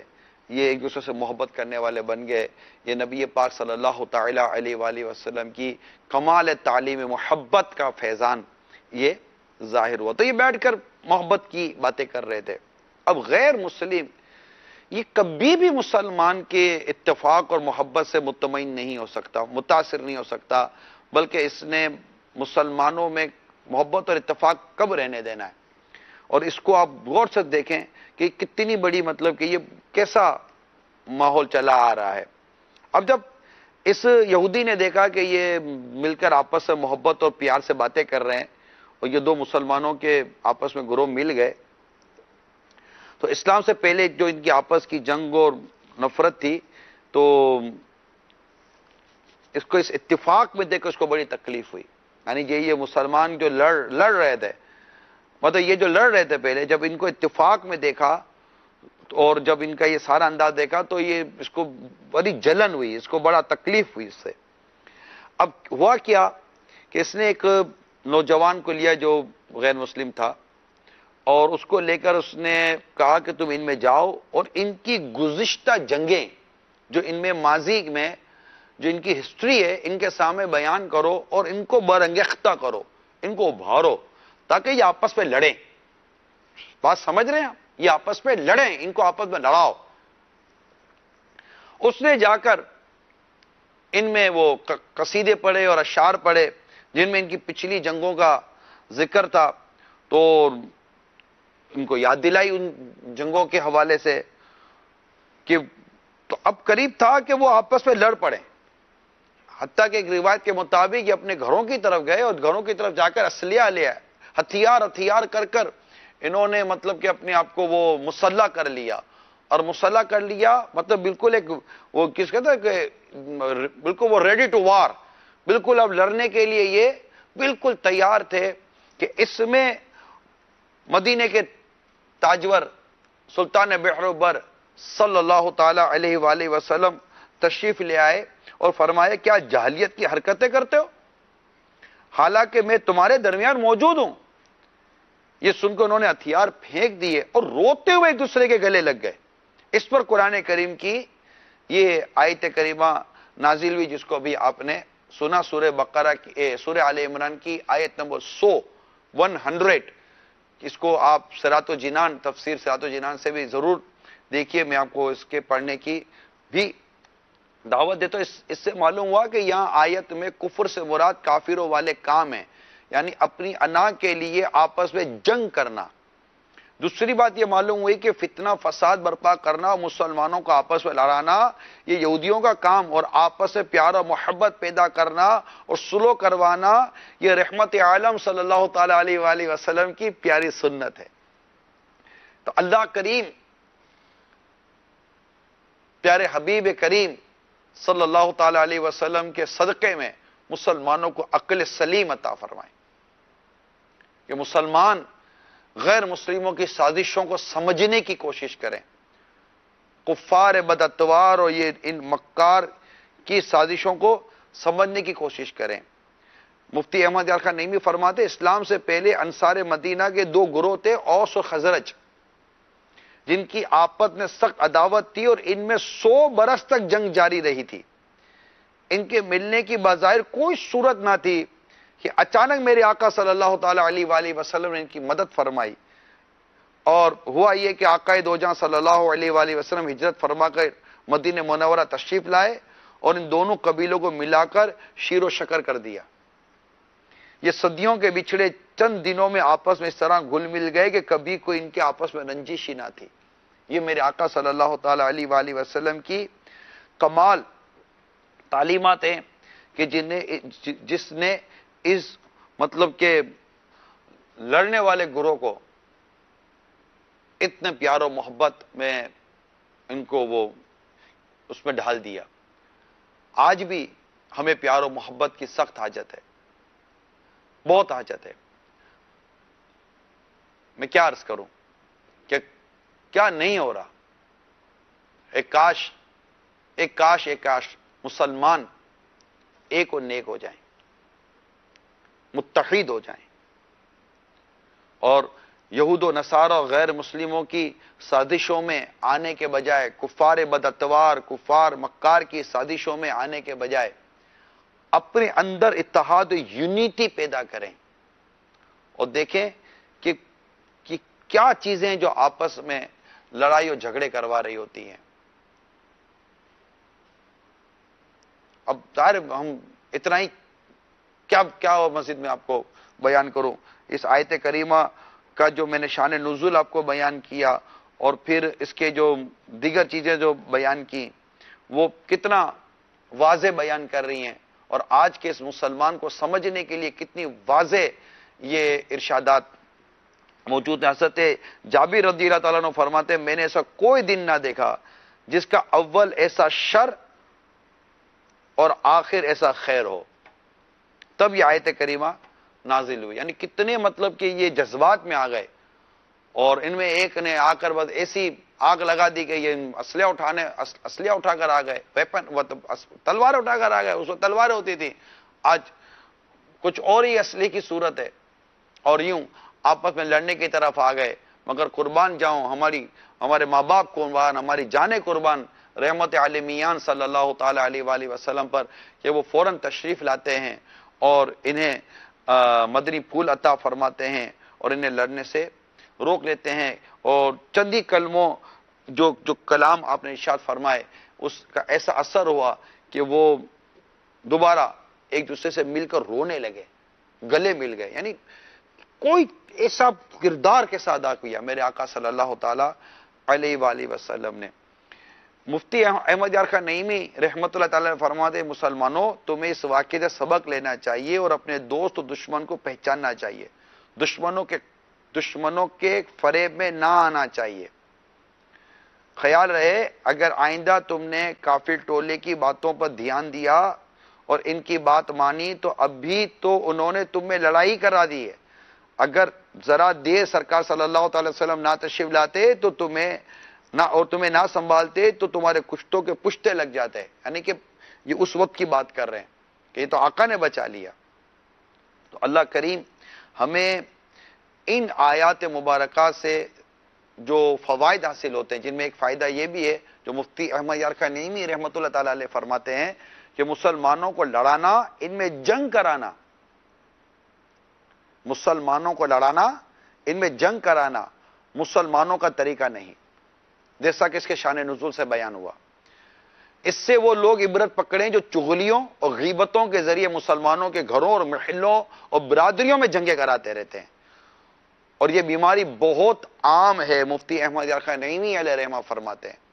یہ ایک دوسرے سے محبت کرنے والے بن گئے. یہ نبی پاک صلی اللہ تعالی علیہ وآلہ وسلم کی کمال تعلیم محبت کا فیضان یہ ظاہر ہوا. تو یہ بیٹھ کر محبت کی باتیں کر رہے تھے. اب غیر مسلم یہ کبھی بھی مسلمان کے اتفاق اور محبت سے مطمئن نہیں ہو سکتا، متاثر نہیں ہو سکتا، بلکہ اس نے مسلمانوں میں محبت اور اتفاق کب رہنے دینا ہے. اور اس کو آپ غور سے دیکھیں کہ کتنی بڑی مطلب کہ یہ کیسا ماحول چلا آ رہا ہے. اب جب اس یہودی نے دیکھا کہ یہ مل کر آپس سے محبت اور پیار سے باتیں کر رہے ہیں اور یہ دو مسلمانوں کے آپس میں گروہ مل گئے، تو اسلام سے پہلے جو ان کی آپس کی جنگ اور نفرت تھی، تو اس کو اس اتفاق میں دیکھ کر اس کو بڑی تکلیف ہوئی. یعنی یہ مسلمان جو لڑ رہے تھے، مطلب یہ جو لڑ رہے تھے پہلے، جب ان کو اتفاق میں دیکھا اور جب ان کا یہ سارا انداز دیکھا تو یہ اس کو بڑی جلن ہوئی، اس کو بڑا تکلیف ہوئی اس سے. اب ہوا کیا کہ اس نے ایک نوجوان کو لیا جو غیر مسلم تھا، اور اس کو لے کر اس نے کہا کہ تم ان میں جاؤ اور ان کی گزشتہ جنگیں جو ان میں ماضی میں جو ان کی ہسٹری ہے ان کے سامنے بیان کرو اور ان کو برانگیختہ کرو، ان کو ابھارو تاکہ یہ آپس میں لڑیں. بات سمجھ رہے ہیں آپ؟ یہ آپس میں لڑیں، ان کو آپس میں لڑاؤ. اس نے جا کر ان میں وہ قصیدے پڑھے اور اشعار پڑھے جن میں ان کی پچھلی جنگوں کا ذکر تھا، تو ان کو یاد دلائی ان جنگوں کے حوالے سے کہ تو اب قریب تھا کہ وہ آپس میں لڑ پڑے. حتیٰ کہ ایک روایت کے مطابق یہ اپنے گھروں کی طرف گئے اور گھروں کی طرف جا کر اسلحہ لیا، ہتھیار کر انہوں نے مطلب کہ اپنے آپ کو وہ مسلح کر لیا. اور مسلح کر لیا مطلب بالکل ایک وہ کس کہتے ہیں کہ بالکل وہ ریڈی ٹو وار، بالکل اب لڑنے کے لیے یہ بالکل تیار تھے. کہ اس میں مدینے کے تاجور سلطان بحر بر صلی اللہ تعالی علیہ وآلہ وسلم تشریف لے آئے اور فرمایا کیا جاہلیت کی حرکتیں کرتے ہو حالانکہ میں تمہارے درمیان موجود ہوں. یہ سن کر انہوں نے ہتھیار پھینک دیے اور روتے ہوئے ایک دوسرے کے گلے لگ گئے. اس پر قرآن کریم کی یہ آیت کریمہ نازل ہوئی جس کو ابھی آپ نے سنا، سورہ بقرہ کی سورہ آل عمران کی آیت نمبر 100 اس کو آپ صراط الجنان تفسیر صراط الجنان سے بھی ضرور دیکھیے. میں آپ کو اس کے پڑھنے کی بھی دعوت دیتا ہوں. اس سے معلوم ہوا کہ یہاں آیت میں کفر سے مراد کافروں والے کام ہیں، یعنی اپنی انا کے لیے آپس میں جنگ کرنا. دوسری بات یہ معلوم ہوئی کہ فتنہ فساد برپا کرنا اور مسلمانوں کو آپس میں لڑانا یہ یہودیوں کا کام، اور آپس میں پیار و محبت پیدا کرنا اور صلح کروانا یہ رحمت عالم صلی اللہ تعالی علیہ وآلہ وسلم کی پیاری سنت ہے. تو اللہ کریم پیارے حبیب کریم صلی اللہ تعالی علیہ وسلم کے صدقے میں مسلمانوں کو عقل سلیم عطا فرمائیں کہ مسلمان غیر مسلموں کی سازشوں کو سمجھنے کی کوشش کریں، کفار بداتوار اور یہ ان مکار کی سازشوں کو سمجھنے کی کوشش کریں. مفتی احمد یار خان نعیمی فرماتے اسلام سے پہلے انصار مدینہ کے دو گروہ تھے، اوس اور خزرج، جن کی آپس میں سخت عداوت تھی اور ان میں 100 برس تک جنگ جاری رہی تھی. ان کے ملنے کی بظاہر کوئی صورت نہ تھی کہ اچانک میرے آقا صلی اللہ تعالی علیہ وآلہ وسلم نے ان کی مدد فرمائی. اور ہوا یہ کہ آقا دو جہاں صلی اللہ علیہ وآلہ وسلم ہجرت فرما کر مدینہ منورہ تشریف لائے اور ان دونوں قبیلوں کو ملا کر شیر و شکر کر دیا. یہ صدیوں کے بچھڑے چند دنوں میں آپس میں اس طرح گھل مل گئے کہ کبھی کوئی ان کے آپس میں رنجش ہی نہ تھی. یہ میرے آقا صلی اللہ تعالی علیہ وآلہ وسلم کی کمال تعلیمات ہیں کہ جس نے اس مطلب کہ لڑنے والے گروہ کو اتنے پیار و محبت میں ان کو وہ اس میں ڈھال دیا. آج بھی ہمیں پیار و محبت کی سخت حاجت ہے، بہت حاجت ہے. میں کیا عرض کروں کہ کیا نہیں ہو رہا. ایک کاش مسلمان ایک اور نیک ہو جائیں، متحد ہو جائیں اور یہود و نصارہ اور غیر مسلموں کی سازشوں میں آنے کے بجائے، کفار بداتوار، کفار مکار کی سازشوں میں آنے کے بجائے اپنے اندر اتحاد و یونیٹی پیدا کریں اور دیکھیں کہ کیا چیزیں جو آپس میں لڑائی اور جھگڑے کروا رہی ہوتی ہیں۔ اب ظاہر ہم اتنا ہی کیا مسجد میں آپ کو بیان کروں، اس آیت کریمہ کا جو میں نے شان نزول آپ کو بیان کیا اور پھر اس کے جو دیگر چیزیں جو بیان کی وہ کتنا واضح بیان کر رہی ہیں، اور آج کے اس مسلمان کو سمجھنے کے لیے کتنی واضح یہ ارشادات موجود ہیں۔ حضرت جابر رضی اللہ تعالیٰ عنہ فرماتے ہیں میں نے ایسا کوئی دن نہ دیکھا جس کا اول ایسا شر اور آخر ایسا خیر ہو، تب یہ آیت کریمہ نازل ہوئی۔ یعنی کتنے مطلب کہ یہ جذبات میں آ گئے اور ان میں ایک نے آ کر بس ایسی آگ لگا دی کہ یہ اسلحہ اٹھا کر آ گئے، ویپن تلوار اٹھا کر آ گئے۔ اس وقت تلواریں ہوتی تھی، آج کچھ اور ہی اسلحے کی صورت ہے، اور یوں آپس میں لڑنے کی طرف آ گئے۔ مگر قربان جاؤں ہمارے ماں باپ قربان، ہماری جانیں قربان رحمت عالمیان صلی اللہ تعالی علیہ وآلہ وسلم پر کہ وہ فوراً تشریف لاتے ہیں اور انہیں مدنی پھول عطا فرماتے ہیں اور انہیں لڑنے سے روک لیتے ہیں، اور چندی کلموں جو کلام آپ نے ارشاد فرمائے اس کا ایسا اثر ہوا کہ وہ دوبارہ ایک دوسرے سے مل کر رونے لگے، گلے مل گئے۔ یعنی کوئی ایسا کردار کے ساتھ ادا کیا میرے آقا صلی اللہ تعالی علیہ وآلہ وسلم نے۔ مفتی احمد یار خان نعیمی رحمت اللہ تعالی فرماتے مسلمانوں تمہیں اس واقعے سے سبق لینا چاہیے اور اپنے دوست و دشمن کو پہچاننا چاہیے، دشمنوں کے فریب میں نہ آنا چاہیے۔ خیال رہے اگر آئندہ تم نے کافر ٹولے کی باتوں پر دھیان دیا اور ان کی بات مانی تو اب بھی تو انہوں نے تم میں لڑائی کرا دی ہے۔ اگر ذرا دیر سرکار صلی اللہ تعالی وسلم نہ تشریف لاتے تو تمہیں نہ سنبھالتے تو تمہارے کشتوں کے پشتے لگ جاتے۔ یعنی کہ یہ اس وقت کی بات کر رہے ہیں کہ یہ تو آقا نے بچا لیا۔ تو اللہ کریم ہمیں ان آیات مبارکہ سے جو فوائد حاصل ہوتے ہیں، جن میں ایک فائدہ یہ بھی ہے جو مفتی احمد یار خان نعیمی رحمت اللہ تعالی علیہ فرماتے ہیں کہ مسلمانوں کو لڑانا، ان میں جنگ کرانا، مسلمانوں کو لڑانا، ان میں جنگ کرانا مسلمانوں کا طریقہ نہیں، جیسا کہ اس کے شان نزول سے بیان ہوا۔ اس سے وہ لوگ عبرت پکڑیں جو چغلیوں اور غیبتوں کے ذریعے مسلمانوں کے گھروں اور محلوں اور برادریوں میں جنگیں کراتے رہتے ہیں، اور یہ بیماری بہت عام ہے۔ مفتی احمد یار خان نعیمی علیہ رحمہ فرماتے ہیں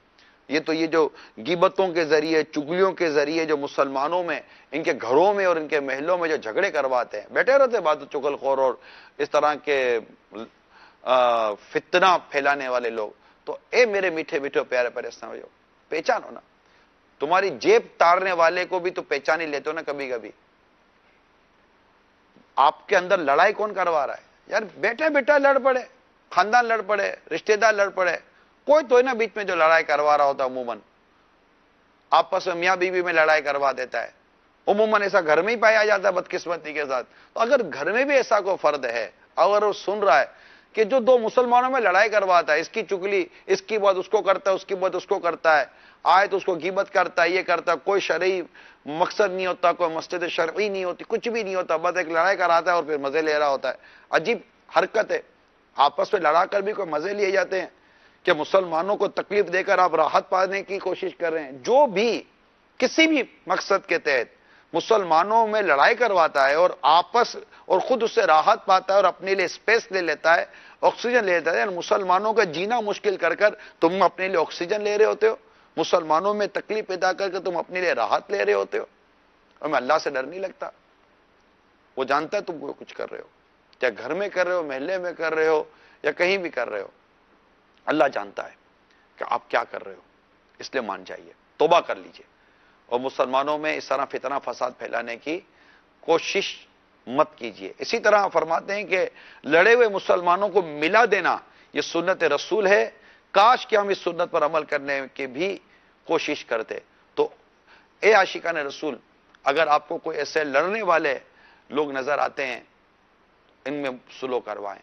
یہ جو غیبتوں کے ذریعے، چگلیوں کے ذریعے جو مسلمانوں میں، ان کے گھروں میں اور ان کے محلوں میں جو جھگڑے کرواتے ہیں، بیٹھے رہتے بات چگل خور اور اس طرح کے فتنہ پھیلانے والے لوگ، تو اے میرے میٹھے میٹھے پیارے پیارے سمجھو، پہچانو نا، تمہاری جیب تارنے والے کو بھی تو پہچان ہی لیتے ہو نا کبھی کبھی۔ آپ کے اندر لڑائی کون کروا رہا ہے؟ یار بیٹھے بیٹھا لڑ پڑے، خاندان لڑ پڑے، رشتہ دار لڑ پڑے، کوئی تو ہے نا بیچ میں جو لڑائی کروا رہا ہوتا ہے۔ عموماً آپس میں میاں بیوی میں لڑائی کروا دیتا ہے، عموماً ایسا گھر میں ہی پایا جاتا ہے بدقسمتی کے ساتھ۔ تو اگر گھر میں بھی ایسا کوئی فرد ہے، اگر وہ سن رہا ہے کہ جو دو مسلمانوں میں لڑائی کرواتا ہے، اس کی چگلی، اس کی بات اس کو کرتا ہے، اس کی بات اس کو کرتا ہے، آئے تو اس کو غیبت کرتا ہے، یہ کرتا ہے، کوئی شرعی مقصد نہیں ہوتا، کوئی مقصد شرعی نہیں ہوتی، کچھ بھی نہیں ہوتا، بس ایک لڑائی کراتا ہے اور پھر مزے لے رہا ہوتا ہے۔ عجیب حرکت ہے، آپس میں لڑا کر بھی کوئی مزے لیے جاتے ہیں کہ مسلمانوں کو تکلیف دے کر آپ راحت پانے کی کوشش کر رہے ہیں۔ جو بھی کسی بھی مقصد کے تحت مسلمانوں میں لڑائی کرواتا ہے اور آپس اور خود اس سے راحت پاتا ہے اور اپنے لیے اسپیس لے لیتا ہے، آکسیجن لے لیتا ہے، یعنی مسلمانوں کا جینا مشکل کر کر تم اپنے لیے آکسیجن لے رہے ہوتے ہو، مسلمانوں میں تکلیف پیدا کر کے تم اپنے لیے راحت لے رہے ہوتے ہو۔ اور میں اللہ سے ڈر نہیں لگتا، وہ جانتا ہے تم کو کچھ کر رہے ہو، چاہے گھر میں کر رہے ہو، محلے میں کر رہے ہو، یا کہیں بھی کر رہے ہو، اللہ جانتا ہے کہ آپ کیا کر رہے ہو، اس لیے مان جائیے، توبہ کر لیجئے، اور مسلمانوں میں اس طرح فتنہ فساد پھیلانے کی کوشش مت کیجیے۔ اسی طرح فرماتے ہیں کہ لڑے ہوئے مسلمانوں کو ملا دینا یہ سنت رسول ہے، کاش کہ ہم اس سنت پر عمل کرنے کی بھی کوشش کرتے۔ تو اے عاشقان رسول، اگر آپ کو کوئی ایسے لڑنے والے لوگ نظر آتے ہیں، ان میں سلو کروائیں،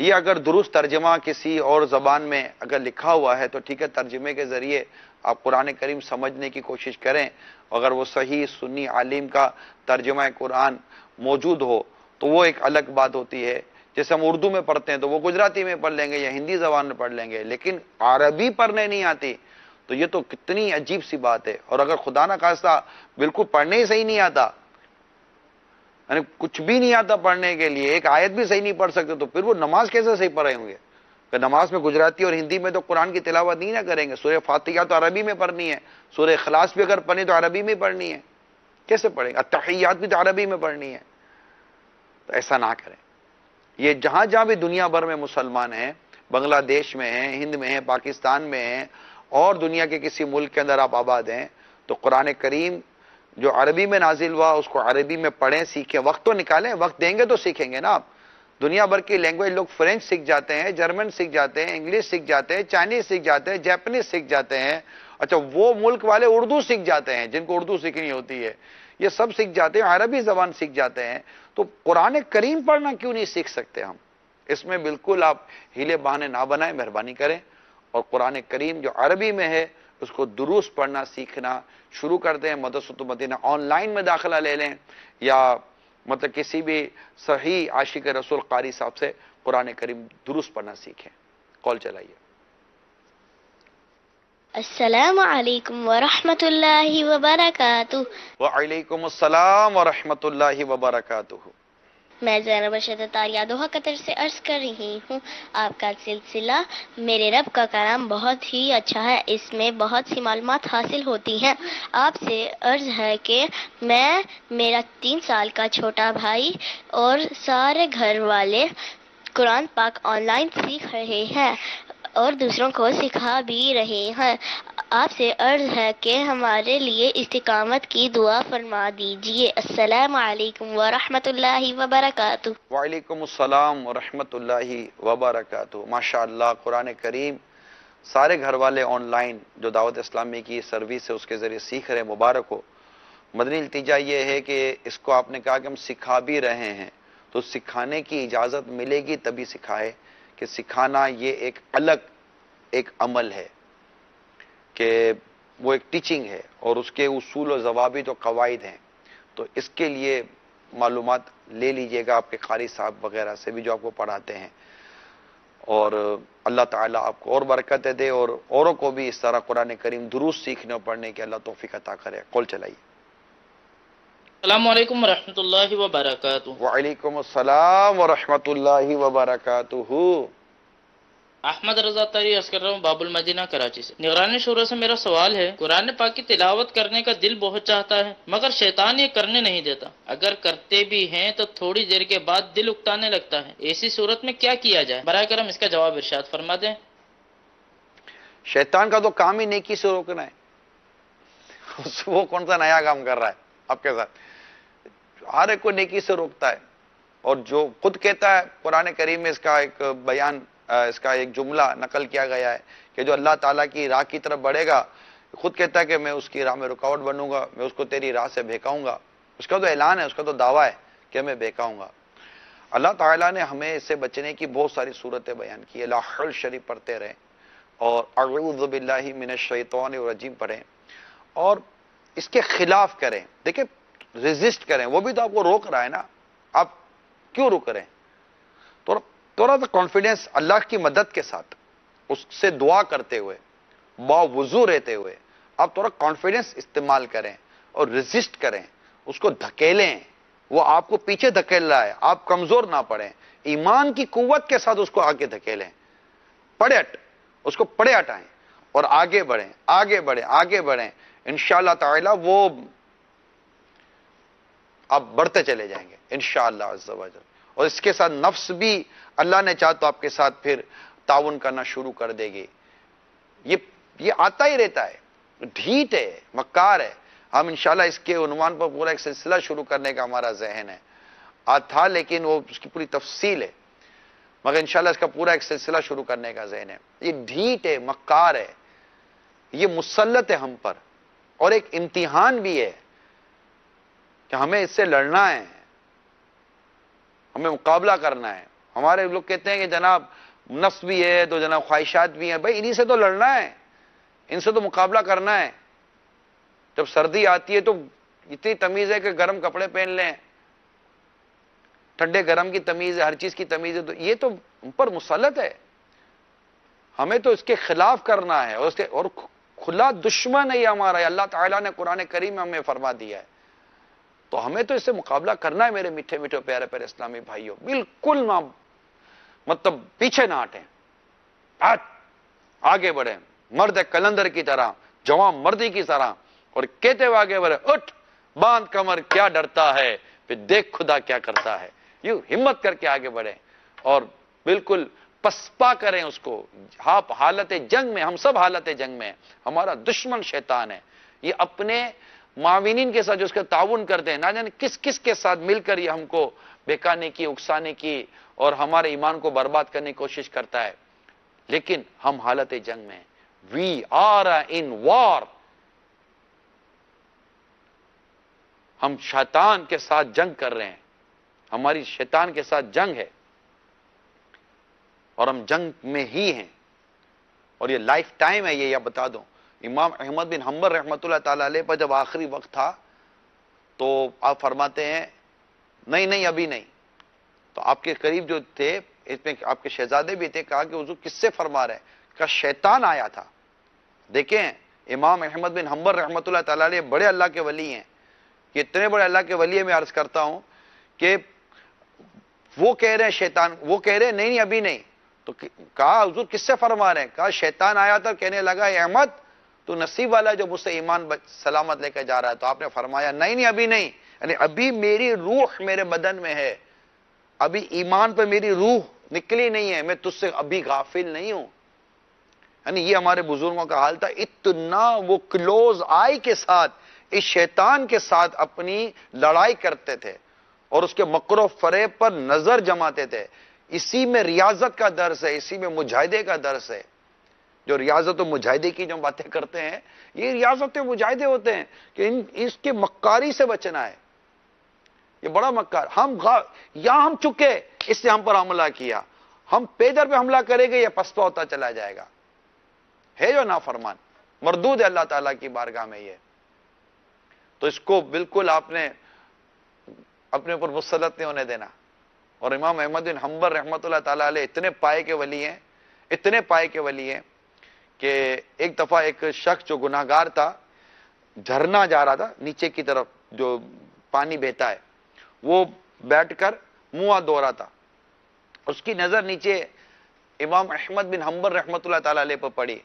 یہ اگر درست ترجمہ کسی اور زبان میں اگر لکھا ہوا ہے تو ٹھیک ہے، ترجمے کے ذریعے آپ قرآن کریم سمجھنے کی کوشش کریں. اگر وہ صحیح سنی عالم کا ترجمہ قرآن موجود ہو تو وہ ایک الگ بات ہوتی ہے. جیسے ہم اردو میں پڑھتے ہیں تو وہ گجراتی میں پڑھ لیں گے یا ہندی زبان میں پڑھ لیں گے، لیکن عربی پڑھنے نہیں آتی تو یہ تو کتنی عجیب سی بات ہے. اور اگر خدا نہ خواستہ بالکل پڑھنے ہی صحیح نہیں آتا، یعنی کچھ بھی نہیں آتا پڑھنے کے لیے، ایک آیت بھی صحیح نہیں پڑھ سکتے، تو پھر وہ نماز کیسے صحیح پڑھے ہوں گے؟ کہ نماز میں گجراتی اور ہندی میں تو قرآن کی تلاوت نہیں نہ کریں گے. سورہ فاتحہ تو عربی میں پڑھنی ہے، سورہ اخلاص بھی اگر پڑھیں تو عربی میں پڑھنی ہے، کیسے پڑھیں گے؟ التحیات بھی تو عربی میں پڑھنی ہے. تو ایسا نہ کریں. یہ جہاں جہاں بھی دنیا بھر میں مسلمان ہیں، بنگلہ دیش میں ہیں، ہند میں ہیں، پاکستان میں ہیں، اور دنیا کے کسی ملک کے اندر آپ آباد ہیں، تو قرآن کریم جو عربی میں نازل ہوا اس کو عربی میں پڑھیں، سیکھیں. وقت تو نکالیں، وقت دیں گے تو سیکھیں گے نا آپ. دنیا بھر کی لینگویج لوگ فرینچ سیکھ جاتے ہیں، جرمن سیکھ جاتے ہیں، انگلش سیکھ جاتے ہیں، چائنیز سیکھ جاتے ہیں، جاپنیز سیکھ جاتے ہیں. اچھا وہ ملک والے اردو سیکھ جاتے ہیں جن کو اردو سیکھنی ہوتی ہے، یہ سب سیکھ جاتے ہیں، عربی زبان سیکھ جاتے ہیں. تو قرآن کریم پڑھنا کیوں نہیں سیکھ سکتے ہم؟ اس میں بالکل آپ ہیلے بہانے نہ بنائیں، مہربانی کریں. اور قرآن کریم جو عربی میں ہے اس کو درست پڑھنا سیکھنا شروع کرتے ہیں. مدرسۃ المدینہ آن لائن میں داخلہ لے لیں، یا مطلب کسی بھی صحیح عاشق رسول قاری صاحب سے قرآن کریم درست پڑھنا سیکھیں. کال چلائیے. السلام علیکم ورحمۃ اللہ وبرکاتہ. وعلیکم السلام ورحمۃ اللہ وبرکاتہ. میں زینب ارشد طاریہ دوحہ قطر سے عرض کر رہی ہوں. آپ کا سلسلہ میرے رب کا کلام بہت ہی اچھا ہے، اس میں بہت سی معلومات حاصل ہوتی ہیں. آپ سے عرض ہے کہ میرا 3 سال کا چھوٹا بھائی اور سارے گھر والے قرآن پاک آن لائن سیکھ رہے ہیں اور دوسروں کو سکھا بھی رہے ہیں. آپ سے عرض ہے کہ ہمارے لیے استقامت کی دعا فرما دیجیے. السلام علیکم ورحمۃ اللہ وبرکاتہ. وعلیکم السلام ورحمۃ اللہ وبرکاتہ. ماشاء اللہ، قرآن کریم سارے گھر والے آن لائن جو دعوت اسلامی کی سروس ہے اس کے ذریعے سیکھ رہے، مبارک ہو. مدنی التجا یہ ہے کہ اس کو آپ نے کہا کہ ہم سکھا بھی رہے ہیں، تو سکھانے کی اجازت ملے گی تبھی سکھائے. کہ سکھانا یہ ایک الگ ایک عمل ہے، کہ وہ ایک ٹیچنگ ہے اور اس کے اصول و ضوابط و قواعد ہیں. تو اس کے لیے معلومات لے لیجئے گا آپ کے قاری صاحب وغیرہ سے بھی جو آپ کو پڑھاتے ہیں. اور اللہ تعالیٰ آپ کو اور برکت دے اور اوروں کو بھی اس طرح قرآن کریم درست سیکھنے اور پڑھنے کی اللہ توفیق عطا کرے. کال چلائیے. السلام علیکم ورحمۃ اللہ وبرکاتہ. وعلیکم السلام ورحمۃ اللہ وبرکاتہ. احمد رضا طاری عرض کر رہا ہوں باب المدینہ کراچی سے. نگران شورا سے میرا سوال ہے، قرآن پاک کی تلاوت کرنے کا دل بہت چاہتا ہے مگر شیطان یہ کرنے نہیں دیتا. اگر کرتے بھی ہیں تو تھوڑی دیر کے بعد دل اکتانے لگتا ہے. ایسی صورت میں کیا کیا جائے؟ براہ کرم اس کا جواب ارشاد فرما دیں. شیطان کا تو کام ہی نیکی سے روکنا ہے. وہ کون سا نیا کام کر رہا ہے آپ کے ساتھ؟ ہر ایک کو نیکی سے روکتا ہے. اور جو خود کہتا ہے قرآن کریم میں اس کا ایک بیان، اس کا ایک جملہ نقل کیا گیا ہے کہ جو اللہ تعالیٰ کی راہ کی طرف بڑھے گا، خود کہتا ہے کہ میں اس کی راہ میں رکاوٹ بنوں گا، میں اس کو تیری راہ سے بہکاؤں گا. اس کا تو اعلان ہے، اس کا تو دعویٰ ہے کہ میں بہکاؤں گا. اللہ تعالیٰ نے ہمیں اس سے بچنے کی بہت ساری صورتیں بیان کی. لا حول شریف پڑھتے رہیں اور اعوذ باللہ من الشیطان الرجیم پڑھیں اور اس کے خلاف کریں. دیکھیں ریزسٹ کریں، وہ بھی تو آپ کو روک رہا ہے نا، آپ کیوں رک رہے ہیں؟ تھوڑا سا کانفیڈنس اللہ کی مدد کے ساتھ اس سے دعا کرتے ہوئے باوضو رہتے ہوئے آپ تھوڑا کانفیڈنس استعمال کریں اور ریزسٹ کریں، اس کو دھکیلیں. وہ آپ کو پیچھے دھکیل رہا ہے، آپ کمزور نہ پڑیں، ایمان کی قوت کے ساتھ اس کو آگے دھکیلیں، اس کو پڑے ہٹائیں اور آگے بڑھیں آگے بڑھیں آگے بڑھیں. انشاءاللہ تعالی وہ آپ بڑھتے چلے جائیں گے انشاءاللہ عز و جل. اور اس کے ساتھ نفس بھی اللہ نے چاہ تو آپ کے ساتھ پھر تعاون کرنا شروع کر دے گی. یہ آتا ہی رہتا ہے، ڈھیٹ ہے، مکار ہے. ہم انشاءاللہ اس کے عنوان پر پورا ایک سلسلہ شروع کرنے کا ہمارا ذہن ہے. تھا لیکن وہ اس کی پوری تفصیل ہے، مگر انشاءاللہ اس کا پورا ایک سلسلہ شروع کرنے کا ذہن ہے. یہ ڈھیٹ ہے، مکار ہے، یہ مسلط ہے ہم پر اور ایک امتحان بھی ہے کہ ہمیں اس سے لڑنا ہے، ہمیں مقابلہ کرنا ہے. ہمارے لوگ کہتے ہیں کہ جناب نفس بھی ہے تو جناب خواہشات بھی ہیں. بھائی انہی سے تو لڑنا ہے, ان سے تو مقابلہ کرنا ہے. جب سردی آتی ہے تو اتنی تمیز ہے کہ گرم کپڑے پہن لیں, ٹھنڈے گرم کی تمیز ہے, ہر چیز کی تمیز ہے, تو یہ تو ہم پر مسلط ہے. ہمیں تو اس کے خلاف کرنا ہے, اور کھلا دشمن ہے یہ ہمارا. اللہ تعالیٰ نے قرآن کریم میں ہمیں فرما دیا ہے, تو ہمیں تو اس سے مقابلہ کرنا ہے میرے میٹھے میٹھے پیارے پیارے اسلامی بھائیوں. بالکل نہ مطلب پیچھے نہ ہٹیں, آگے بڑھیں مرد کلندر کی طرح, جوان مردی کی طرح, اور کہتے ہوئے آگے بڑھیں, اٹھ باندھ کمر کیا ڈرتا ہے, پھر دیکھ خدا کیا کرتا ہے. یوں ہمت کر کے آگے بڑھیں اور بالکل پسپا کریں اس کو. آپ حالت جنگ میں, ہم سب حالت جنگ میں ہیں. ہمارا دشمن شیطان ہے. یہ اپنے معاونین کے ساتھ جو اس کا تعاون کرتے ہیں, نہ جانے کس کس کے ساتھ مل کر یہ ہم کو بہکانے کی, اکسانے کی اور ہمارے ایمان کو برباد کرنے کی کوشش کرتا ہے. لیکن ہم حالت جنگ میں ہیں. وی آر ان وار. ہم شیطان کے ساتھ جنگ کر رہے ہیں, ہماری شیطان کے ساتھ جنگ ہے, اور ہم جنگ میں ہی ہیں, اور یہ لائف ٹائم ہے. یہ بتا دوں, امام احمد بن حنبل رحمۃ اللہ تعالی علیہ پر جب آخری وقت تھا تو آپ فرماتے ہیں نہیں ابھی نہیں. تو آپ کے قریب جو تھے, اس میں آپ کے شہزادے بھی تھے, کہا کہ حضور کس سے فرما رہے ہیں؟ کہ شیطان آیا تھا. دیکھیں امام احمد بن حنبل رحمۃ اللہ تعالی علیہ بڑے اللہ کے ولی ہیں. کہ اتنے بڑے اللہ کے ولی میں عرض کرتا ہوں کہ وہ کہہ رہے ہیں شیطان, وہ کہہ رہے ہیں نہیں ابھی نہیں. تو کہا حضور کس سے فرما رہے ہیں؟ کہا شیطان آیا تھا, کہنے لگا احمد تو نصیب والا جو مجھ سے ایمان سلامت لے کے جا رہا ہے. تو آپ نے فرمایا نہیں ابھی نہیں, یعنی ابھی میری روح میرے بدن میں ہے, ابھی ایمان پہ میری روح نکلی نہیں ہے, میں تجھ سے ابھی غافل نہیں ہوں. یعنی یہ ہمارے بزرگوں کا حال تھا. اتنا وہ کلوز آئی کے ساتھ اس شیطان کے ساتھ اپنی لڑائی کرتے تھے, اور اس کے مکر و فریب پر نظر جماتے تھے. اسی میں ریاضت کا درس ہے, اسی میں مجاہدے کا درس ہے. جو ریاضت و مجاہدے کی جو باتیں کرتے ہیں, یہ ریاضت و مجاہدے ہوتے ہیں کہ اس کے مکاری سے بچنا ہے. یہ بڑا مکار. یہاں ہم چکے, اس نے ہم پر حملہ کیا, ہم پیدر پہ حملہ کریں گے, یہ پسپا ہوتا چلا جائے گا. ہے جو نافرمان, مردود ہے اللہ تعالیٰ کی بارگاہ میں یہ. تو اس کو بالکل آپ نے اپنے اوپر مسلط نہیں ہونے دینا. اور امام احمد بن حنبل رحمۃ اللہ تعالیٰ علیہ اتنے پائے کے ولی ہیں, اتنے پائے کے ولی ہیں کہ ایک دفعہ ایک شخص جو گناہگار تھا, جھرنا جا رہا تھا نیچے کی طرف جو پانی بہتا ہے, وہ بیٹھ کر منہ دھو رہا تھا. اس کی نظر نیچے امام احمد بن حنبل رحمۃ اللہ تعالیٰ علیہ پر پڑی.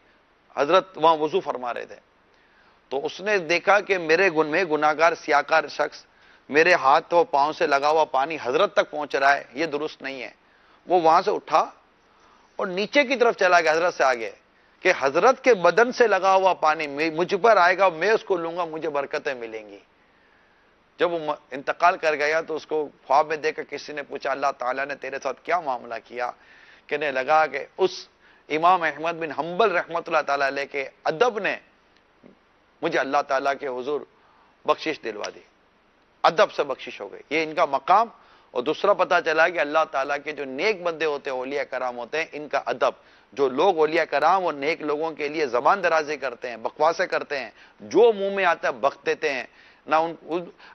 حضرت وہاں وضو فرما رہے تھے. تو اس نے دیکھا کہ میرے گناہگار سیاکار شخص میرے ہاتھ و پاؤں سے لگا ہوا پانی حضرت تک پہنچ رہا ہے, یہ درست نہیں ہے. وہ وہاں سے اٹھا اور نیچے کی طرف چلا گیا حضرت سے آگے, کہ حضرت کے بدن سے لگا ہوا پانی مجھ پر آئے گا, میں اس کو لوں گا, مجھے برکتیں ملیں گی. جب وہ انتقال کر گیا تو اس کو خواب میں دیکھ کر کسی نے پوچھا اللہ تعالیٰ نے تیرے ساتھ کیا معاملہ کیا؟ کہنے لگا کہ اس امام احمد بن حنبل رحمۃ اللہ تعالیٰ علیہ کے ادب نے مجھے اللہ تعالیٰ کے حضور بخشش دلوا دی. ادب سے بخشش ہو گئی, یہ ان کا مقام. اور دوسرا پتہ چلا کہ اللہ تعالیٰ کے جو نیک بندے ہوتے ہیں, اولیاء کرام ہوتے ہیں, ان کا ادب. جو لوگ اولیاء کرام اور نیک لوگوں کے لیے زبان درازی کرتے ہیں, بکواسیں کرتے ہیں, جو منہ میں آتا ہے بک دیتے ہیں. نہ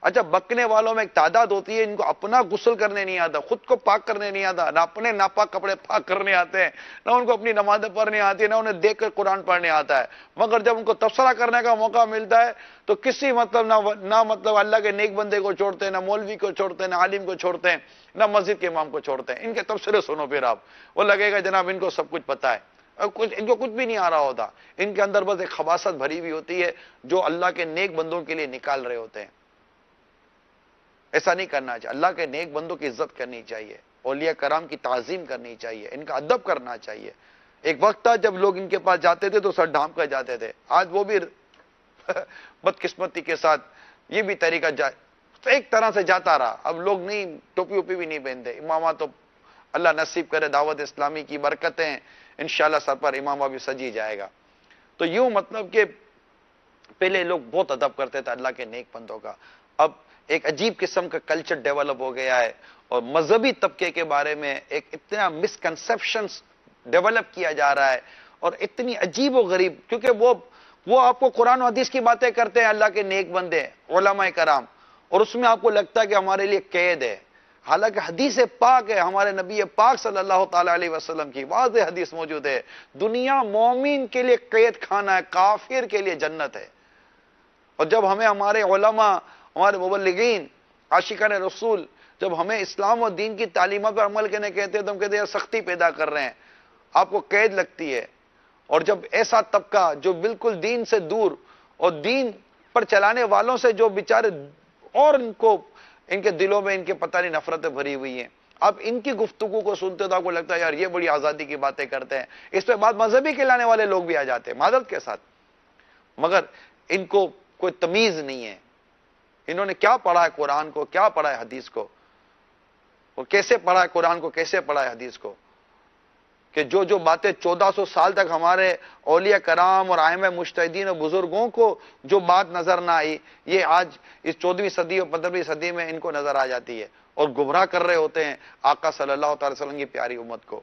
اچھا بکنے والوں میں ایک تعداد ہوتی ہے ان کو اپنا غسل کرنے نہیں آتا, خود کو پاک کرنے نہیں آتا, نہ اپنے ناپاک کپڑے پاک کرنے آتے ہیں, نہ ان کو اپنی نمازیں پڑھنے آتی ہے, نہ انہیں دیکھ کر قرآن پڑھنے آتا ہے. مگر جب ان کو تبصرہ کرنے کا موقع ملتا ہے تو کسی نہ مطلب اللہ کے نیک بندے کو چھوڑتے ہیں, نہ مولوی کو چھوڑتے ہیں, نہ عالم کو چھوڑتے ہیں, نہ مسجد کے امام کو چھوڑتے ہیں. ان کے تبصرے سنو پھر آپ, وہ لگے گا جناب ان کو سب کچھ پتا ہے, ان کو کچھ بھی نہیں آ رہا ہوتا. ان کے اندر بس ایک خباثت بھری ہوئی ہوتی ہے جو اللہ کے نیک بندوں کے لیے نکال رہے ہوتے ہیں. ایسا نہیں کرنا چاہیے. اللہ کے نیک بندوں کی عزت کرنی چاہیے, اولیاء کرام کی تعظیم کرنی چاہیے, ان کا ادب کرنا چاہیے. ایک وقت تھا جب لوگ ان کے پاس جاتے تھے تو سر ڈھانپ کر جاتے تھے. آج وہ بھی بدقسمتی کے ساتھ یہ بھی طریقہ ایک طرح سے جاتا رہا. اب لوگ نہیں, ٹوپی ووپی بھی نہیں پہنتے. امامہ تو اللہ نصیب کرے, دعوت اسلامی کی برکتیں انشاءاللہ سر پر امامہ بھی سجی جائے گا. تو یوں مطلب کہ پہلے لوگ بہت ادب کرتے تھے اللہ کے نیک بندوں کا. اب ایک عجیب قسم کا کلچر ڈیولپ ہو گیا ہے، اور مذہبی طبقے کے بارے میں ایک اتنا مسکنسپشنز ڈیولپ کیا جا رہا ہے، اور اتنی عجیب و غریب، کیونکہ وہ آپ کو قرآن و حدیث کی باتیں کرتے ہیں، اللہ کے نیک بندے علماء کرام، اور اس میں آپ کو لگتا ہے کہ ہمارے لیے قید ہے، حالانکہ حدیث پاک ہے، ہمارے نبی پاک صلی اللہ تعالی علیہ وسلم کی واضح حدیث موجود ہے، دنیا مومن کے لیے قید خانہ ہے، کافر کے لیے جنت ہے۔ اور جب ہمیں ہمارے علماء، ہمارے مبلغین، عاشقان رسول جب ہمیں اسلام و دین کی تعلیمات پر عمل کرنے کہتے ہیں تو ہم کہتے ہیں سختی پیدا کر رہے ہیں، آپ کو قید لگتی ہے۔ اور جب ایسا طبقہ جو بالکل دین سے دور اور دین پر چلانے والوں سے جو بیچارے اور ان کے دلوں میں ان کے پتہ نہیں نفرتیں بھری ہوئی ہیں، اب ان کی گفتگو کو سنتے تو آپ کو لگتا ہے یار یہ بڑی آزادی کی باتیں کرتے ہیں، اس پہ بعد مذہبی کھلانے والے لوگ بھی آ جاتے ہیں معذرت کے ساتھ، مگر ان کو کوئی تمیز نہیں ہے، انہوں نے کیا پڑھا ہے قرآن کو، کیا پڑھا ہے حدیث کو، اور کیسے پڑھا ہے قرآن کو، کیسے پڑھا ہے حدیث کو، کہ جو باتیں 1400 سال تک ہمارے اولیاء کرام اور ائمہ مجتہدین اور بزرگوں کو جو بات نظر نہ آئی، یہ آج اس 14ویں صدی اور 15ویں صدی میں ان کو نظر آ جاتی ہے، اور گمراہ کر رہے ہوتے ہیں آقا صلی اللہ تعالی وسلم کی پیاری امت کو۔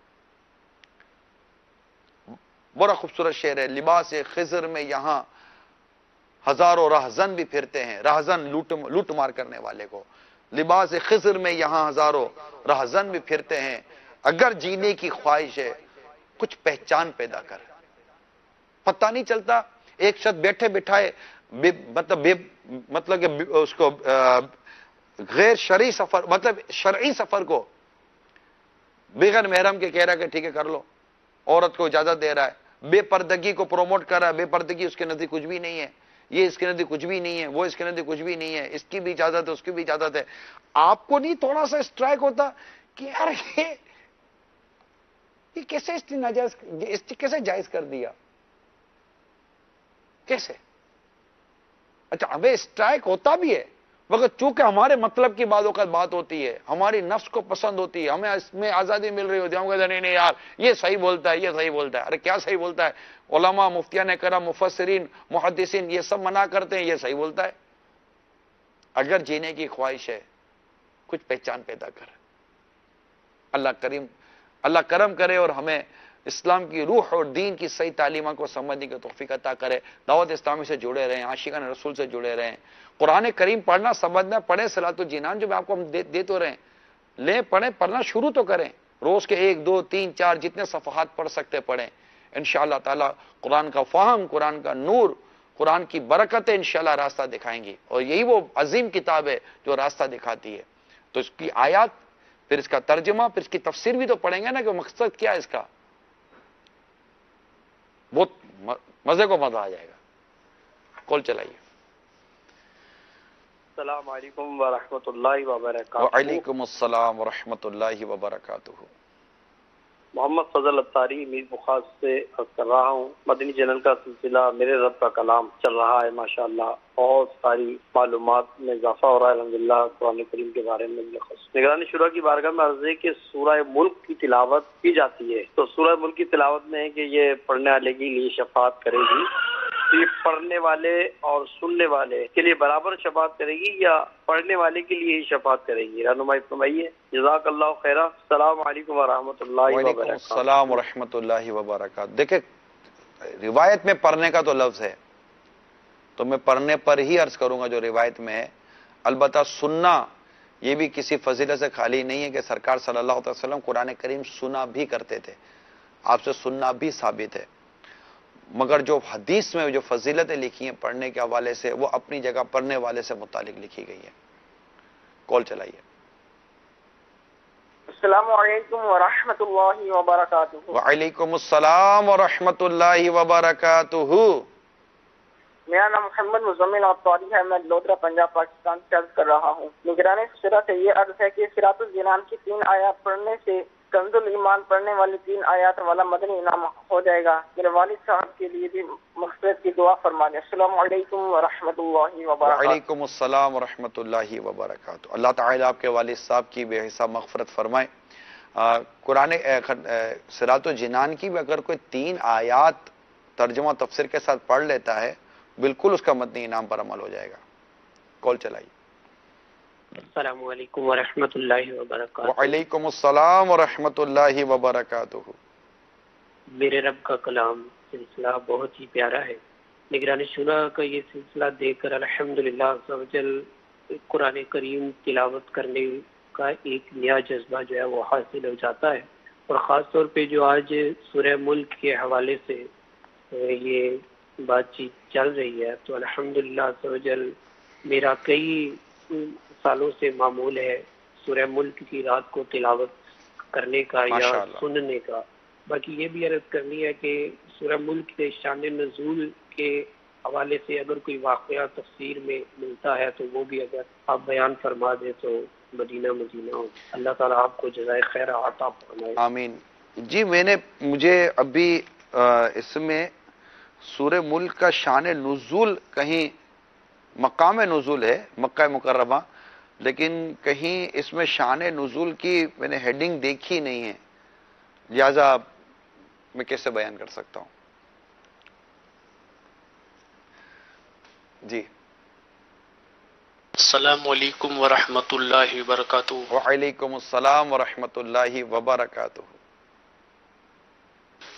بڑا خوبصورت شعر ہے، لباس خضر میں یہاں ہزاروں رہزن بھی پھرتے ہیں، رہزن لوٹ مار کرنے والے کو، لباس خضر میں یہاں ہزاروں رہزن بھی پھرتے ہیں، اگر جینے کی خواہش ہے کچھ پہچان پیدا کر۔ پتہ نہیں چلتا ایک شخص بیٹھے بٹھائے مطلب کہ اس کو غیر شرعی سفر، مطلب شرعی سفر کو بغیر محرم کے کہہ رہا ہے کہ ٹھیک ہے کر لو، عورت کو اجازت دے رہا ہے، بے پردگی کو پروموٹ کر رہا ہے، بے پردگی اس کے نزدیک کچھ بھی نہیں ہے، یہ اس کے نزدیک کچھ بھی نہیں ہے، وہ اس کے نزدیک کچھ بھی نہیں ہے، اس کی بھی اجازت ہے، اس کی بھی اجازت ہے۔ آپ کو نہیں تھوڑا سا اسٹرائک ہوتا کہ یار یہ کیسے کیسے جائز کر دیا، کیسے؟ اچھا ہمیں اسٹرائک ہوتا بھی ہے، مگر چونکہ ہمارے مطلب کی بعض اوقات بات ہوتی ہے، ہماری نفس کو پسند ہوتی ہے، ہمیں اس میں آزادی مل رہی ہوتی ہے، ہم کہتے ہیں نہیں یار یہ صحیح بولتا ہے، یہ صحیح بولتا ہے۔ ارے کیا صحیح بولتا ہے؟ علماء، مفتیان کرام، مفسرین، محدثین یہ سب منع کرتے ہیں یہ صحیح بولتا ہے۔ اگر جینے کی خواہش ہے کچھ پہچان پیدا کر۔ اللہ کرم کرے اور ہمیں اسلام کی روح اور دین کی صحیح تعلیمات کو سمجھنے کی توفیق عطا کرے۔ دعوت اسلامی سے جڑے رہیں، عاشقان رسول سے جڑے رہیں، قرآن کریم پڑھنا سمجھنا، پڑھیں صلاۃ الجنان جو میں آپ کو دے تو رہیں، لیں پڑھیں، پڑھنا شروع تو کریں، روز کے 1 2 3 4 جتنے صفحات پڑھ سکتے پڑھیں، انشاءاللہ تعالی قرآن کا فہم، قرآن کا نور، قرآن کی برکتیں انشاءاللہ راستہ دکھائیں گی، اور یہی وہ عظیم کتاب ہے جو راستہ دکھاتی ہے۔ تو اس کی آیات، پھر اس کا ترجمہ، پھر اس کی تفسیر بھی تو پڑھیں گے نا کہ مقصد کیا ہے اس کا، بہت مزے کو مزہ آ جائے گا۔ کال چلائیے۔ السلام علیکم ورحمۃ اللہ وبرکاتہ۔ وعلیکم السلام ورحمۃ اللہ وبرکاتہ۔ محمد فضل اتاری میر بخار سے عرض کر رہا ہوں، مدنی چینل کا سلسلہ میرے رب کا کلام چل رہا ہے، ماشاءاللہ بہت ساری معلومات میں اضافہ ہو رہا ہے الحمدللہ قرآن کریم کے بارے میں۔ نگرانی شورا کی بارگاہ میں عرض ہے کہ سورہ ملک کی تلاوت کی جاتی ہے، تو سورہ ملک کی تلاوت میں ہے کہ یہ پڑھنے والے کے لیے شفاعت کرے گی، تو یہ پڑھنے والے اور سننے والے کے لیے برابر شفاعت کرے گی یا پڑھنے والے کے لیے ہی شفاعت کرے گی؟ رہنمائی فرمائیے، جزاک اللہ خیرہ۔ السلام علیکم ورحمۃ اللہ وعلیکم وبرکاتہ۔ السلام ورحمۃ اللہ وبرکاتہ۔ دیکھیں روایت میں پڑھنے کا تو لفظ ہے، تو میں پڑھنے پر ہی عرض کروں گا جو روایت میں ہے، البتہ سننا یہ بھی کسی فضیلت سے خالی نہیں ہے کہ سرکار صلی اللہ علیہ وسلم قرآن کریم سنا بھی کرتے تھے، آپ سے سننا بھی ثابت ہے، مگر جو حدیث میں جو فضیلتیں لکھی ہیں پڑھنے کے حوالے سے وہ اپنی جگہ پڑھنے والے سے متعلق لکھی گئی ہے۔ کال چلائیے۔ السلام علیکم ورحمۃ اللہ وبرکاتہ۔ وعلیکم السلام ورحمۃ اللہ وبرکاتہ۔ میرا نام محمد مزمل ابطاری ہے، میں لودھرا پنجاب پاکستان سے عرض کر رہا ہوں۔ نگرانی شورا سے یہ عرض ہے کہ صراط الجنان کی 3 آیات پڑھنے سے کنز الایمان پڑھنے والی 3 آیات والا مدنی انعام ہو جائے گا۔ میرے والد صاحب کے لیے بھی مغفرت کی دعا فرما دیں۔ السلام علیکم ورحمۃ اللہ وبرکاتہ۔ وعلیکم السلام ورحمۃ اللہ وبرکاتہ۔ اللہ تعالیٰ آپ کے والد صاحب کی بے حساب مغفرت فرمائے۔ قرآن صراط الجنان کی بھی اگر کوئی 3 آیات ترجمہ تفسیر کے ساتھ پڑھ لیتا ہے بالکل اس کا مدنی انعام پر عمل ہو جائے گا۔ کال چلائیے۔ السلام علیکم ورحمۃ اللہ وبرکاتہ. وعلیکم السلام ورحمۃ اللہ وبرکاتہ. میرے رب کا کلام سلسلہ بہت ہی پیارا ہے. نگران شورا کا یہ سلسلہ دیکھ کر الحمدللہ عز و جل قرآن کریم تلاوت کرنے کا ایک نیا جذبہ جو ہے وہ حاصل ہو جاتا ہے. اور خاص طور پہ جو آج سورہ ملک کے حوالے سے یہ بات چیت چل رہی ہے تو الحمدللہ عز و جل میرا کئی سالوں سے معمول ہے سورہ ملک کی رات کو تلاوت کرنے کا یا سننے کا. باقی یہ بھی عرض کرنی ہے کہ سورہ ملک کے شان نزول کے حوالے سے اگر کوئی واقعہ تفسیر میں ملتا ہے تو وہ بھی اگر آپ بیان فرما دیں تو مدینہ مدینہ ہو. اللہ تعالیٰ آپ کو جزائے خیر عطا فرمائے. آمین. جی مجھے ابھی اس میں سورہ ملک کا شان نزول کہیں مقام نزول ہے مکہ مکرمہ، لیکن کہیں اس میں شان نزول کی میں نے ہیڈنگ دیکھی نہیں ہے، لہذا میں کیسے بیان کر سکتا ہوں؟ جی. السلام علیکم ورحمۃ اللہ وبرکاتہ. وعلیکم السلام ورحمۃ اللہ وبرکاتہ.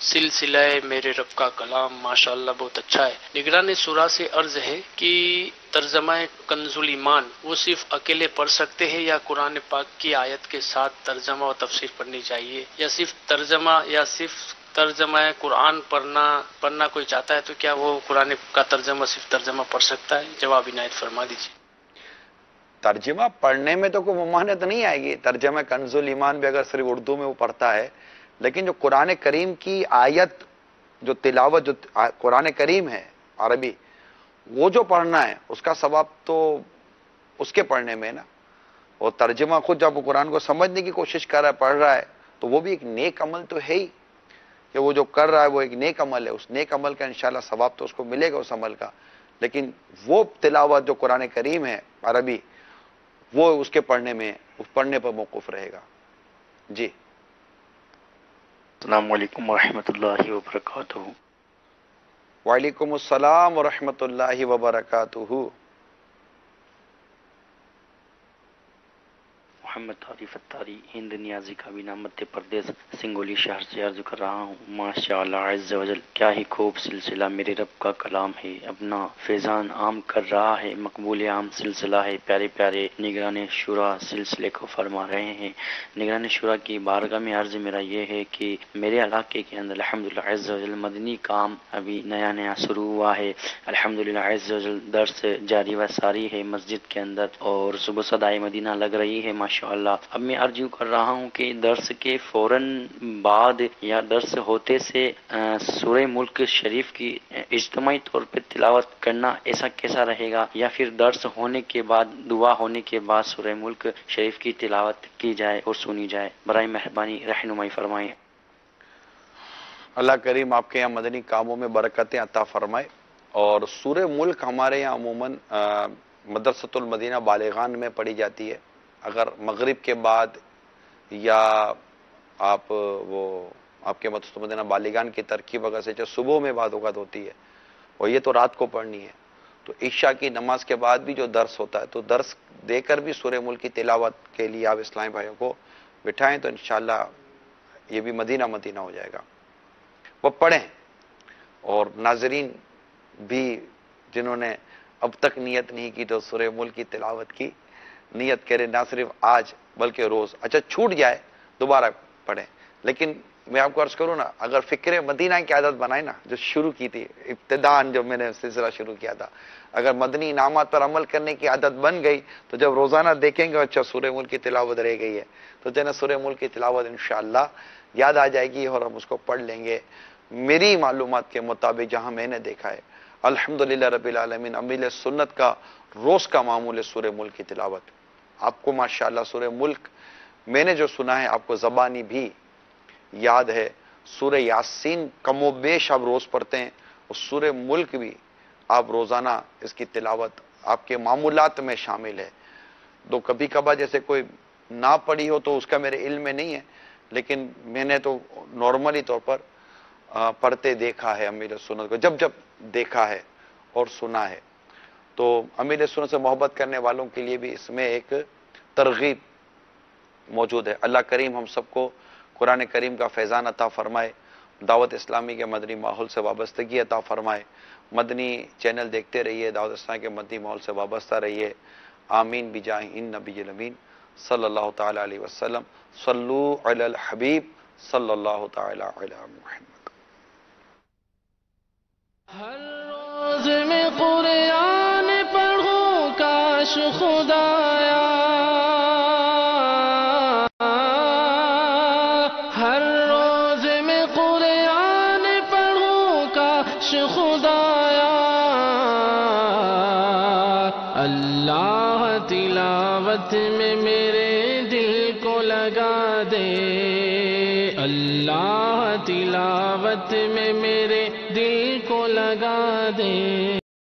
سلسلہ میرے رب کا کلام ماشاءاللہ بہت اچھا ہے. نگران سورہ سے عرض ہے کہ ترجمہ کنز الایمان وہ صرف اکیلے پڑھ سکتے ہیں یا قرآن پاک کی آیت کے ساتھ ترجمہ و تفسیر پڑھنی چاہیے، یا صرف ترجمہ قرآن پڑھنا کوئی چاہتا ہے تو کیا وہ قرآن کا صرف ترجمہ پڑھ سکتا ہے؟ جواب عنایت فرما دیجیے. ترجمہ پڑھنے میں تو کوئی ممانعت نہیں آئے گی. ترجمہ کنز الایمان بھی اگر صرف اردو میں وہ پڑھتا ہے، لیکن جو قرآن کریم کی آیت جو تلاوت جو قرآن کریم ہے عربی وہ جو پڑھنا ہے اس کا ثواب تو اس کے پڑھنے میں نا. اور ترجمہ خود جب وہ قرآن کو سمجھنے کی کوشش کر رہا ہے پڑھ رہا ہے تو وہ بھی ایک نیک عمل تو ہے ہی کہ وہ جو کر رہا ہے وہ ایک نیک عمل ہے. اس نیک عمل کا انشاءاللہ ثواب تو اس کو ملے گا اس عمل کا، لیکن وہ تلاوت جو قرآن کریم ہے عربی وہ اس کے پڑھنے پر موقوف رہے گا. جی. السلام علیکم ورحمۃ اللہ وبرکاتہ. وعلیکم السلام ورحمۃ اللہ وبرکاتہ. محمد عارف اتاری ہند نیازی کابینہ مدھیہ پردیش سنگولی شہر سے عرض کر رہا ہوں. ماشاءاللہ عز و جل کیا ہی خوب سلسلہ میرے رب کا کلام ہے، اپنا فیضان عام کر رہا ہے، مقبول عام سلسلہ ہے. پیارے پیارے نگران شورا سلسلے کو فرما رہے ہیں. نگران شورا کی بارگاہ میں عرض میرا یہ ہے کہ میرے علاقے کے اندر الحمدللہ عز و جل مدنی کام ابھی نیا شروع ہوا ہے. الحمدللہ عز و جل درس جاری و ساری ہے مسجد کے اندر اور صبح صدائے مدینہ لگ رہی ہے ماشاءاللہ. اب میں عرض کر رہا ہوں کہ درس کے فوراً بعد یا درس ہوتے سے سورہ ملک شریف کی اجتماعی طور پہ تلاوت کرنا ایسا کیسا رہے گا، یا پھر درس ہونے کے بعد دعا ہونے کے بعد سورہ ملک شریف کی تلاوت کی جائے اور سنی جائے؟ برائے مہربانی رہنمائی فرمائیں. اللہ کریم آپ کے یہاں مدنی کاموں میں برکتیں عطا فرمائے. اور سورہ ملک ہمارے یہاں عموماً مدرسۃ المدینہ بالغان میں پڑھی جاتی ہے. اگر مغرب کے بعد یا آپ کے مدرسۃ المدینہ بالغان کی ترکیب اگر سے صبح میں بعد اوقات ہوتی ہے اور یہ تو رات کو پڑھنی ہے تو عشاء کی نماز کے بعد بھی جو درس ہوتا ہے تو درس دے کر بھی سورہ ملک کی تلاوت کے لیے آپ اسلامی بھائیوں کو بٹھائیں تو انشاءاللہ یہ بھی مدینہ مدینہ ہو جائے گا. وہ پڑھیں اور ناظرین بھی جنہوں نے اب تک نیت نہیں کی تو سورہ ملک کی تلاوت کی نیت کریں، نہ صرف آج بلکہ روز. اچھا چھوٹ جائے دوبارہ پڑھیں. لیکن میں آپ کو عرض کروں نا، اگر فکر مدینہ کی عادت بنائے نا جو شروع کی تھی ابتداءً جب میں نے سلسلہ شروع کیا تھا، اگر مدنی انعامات پر عمل کرنے کی عادت بن گئی تو جب روزانہ دیکھیں گے اچھا سورہ ملک کی تلاوت رہ گئی ہے تو جو ہے نا سورہ ملک کی تلاوت انشاءاللہ یاد آ جائے گی اور ہم اس کو پڑھ لیں گے. میری معلومات کے مطابق جہاں میں نے دیکھا ہے الحمدللہ رب العالمین امیل سنت کا روز کا معمول ہے سورہ ملک کی تلاوت. آپ کو ماشاءاللہ سورہ ملک میں نے جو سنا ہے آپ کو زبانی بھی یاد ہے. سورہ یاسین کم و بیش آپ روز پڑھتے ہیں اور سورہ ملک بھی آپ روزانہ اس کی تلاوت آپ کے معمولات میں شامل ہے. تو کبھی کبھار جیسے کوئی نہ پڑھی ہو تو اس کا میرے علم میں نہیں ہے، لیکن میں نے تو نارملی طور پر پڑھتے دیکھا ہے امیر سنت کو، جب جب دیکھا ہے اور سنا ہے. تو امیر سنت سے محبت کرنے والوں کے لیے بھی اس میں ایک ترغیب موجود ہے. اللہ کریم ہم سب کو قرآن کریم کا فیضان عطا فرمائے, دعوت اسلامی کے مدنی ماحول سے وابستگی عطا فرمائے. مدنی چینل دیکھتے رہیے, دعوت اسلامی کے مدنی ماحول سے وابستہ رہیے. آمین بجاہ ان نبی الامین صلی اللہ تعالی علیہ وسلم. صلو علی الحبیب صلی اللہ تعالی علی محمد. ہر روز میں قرآن پڑھوں کاش خدایا, ہر روز میں قرآن پڑھوں کاش خدایا, اللہ تلاوت میں میرے دل کو لگا دے, اللہ تلاوت میں میرے دل کو لگا دے.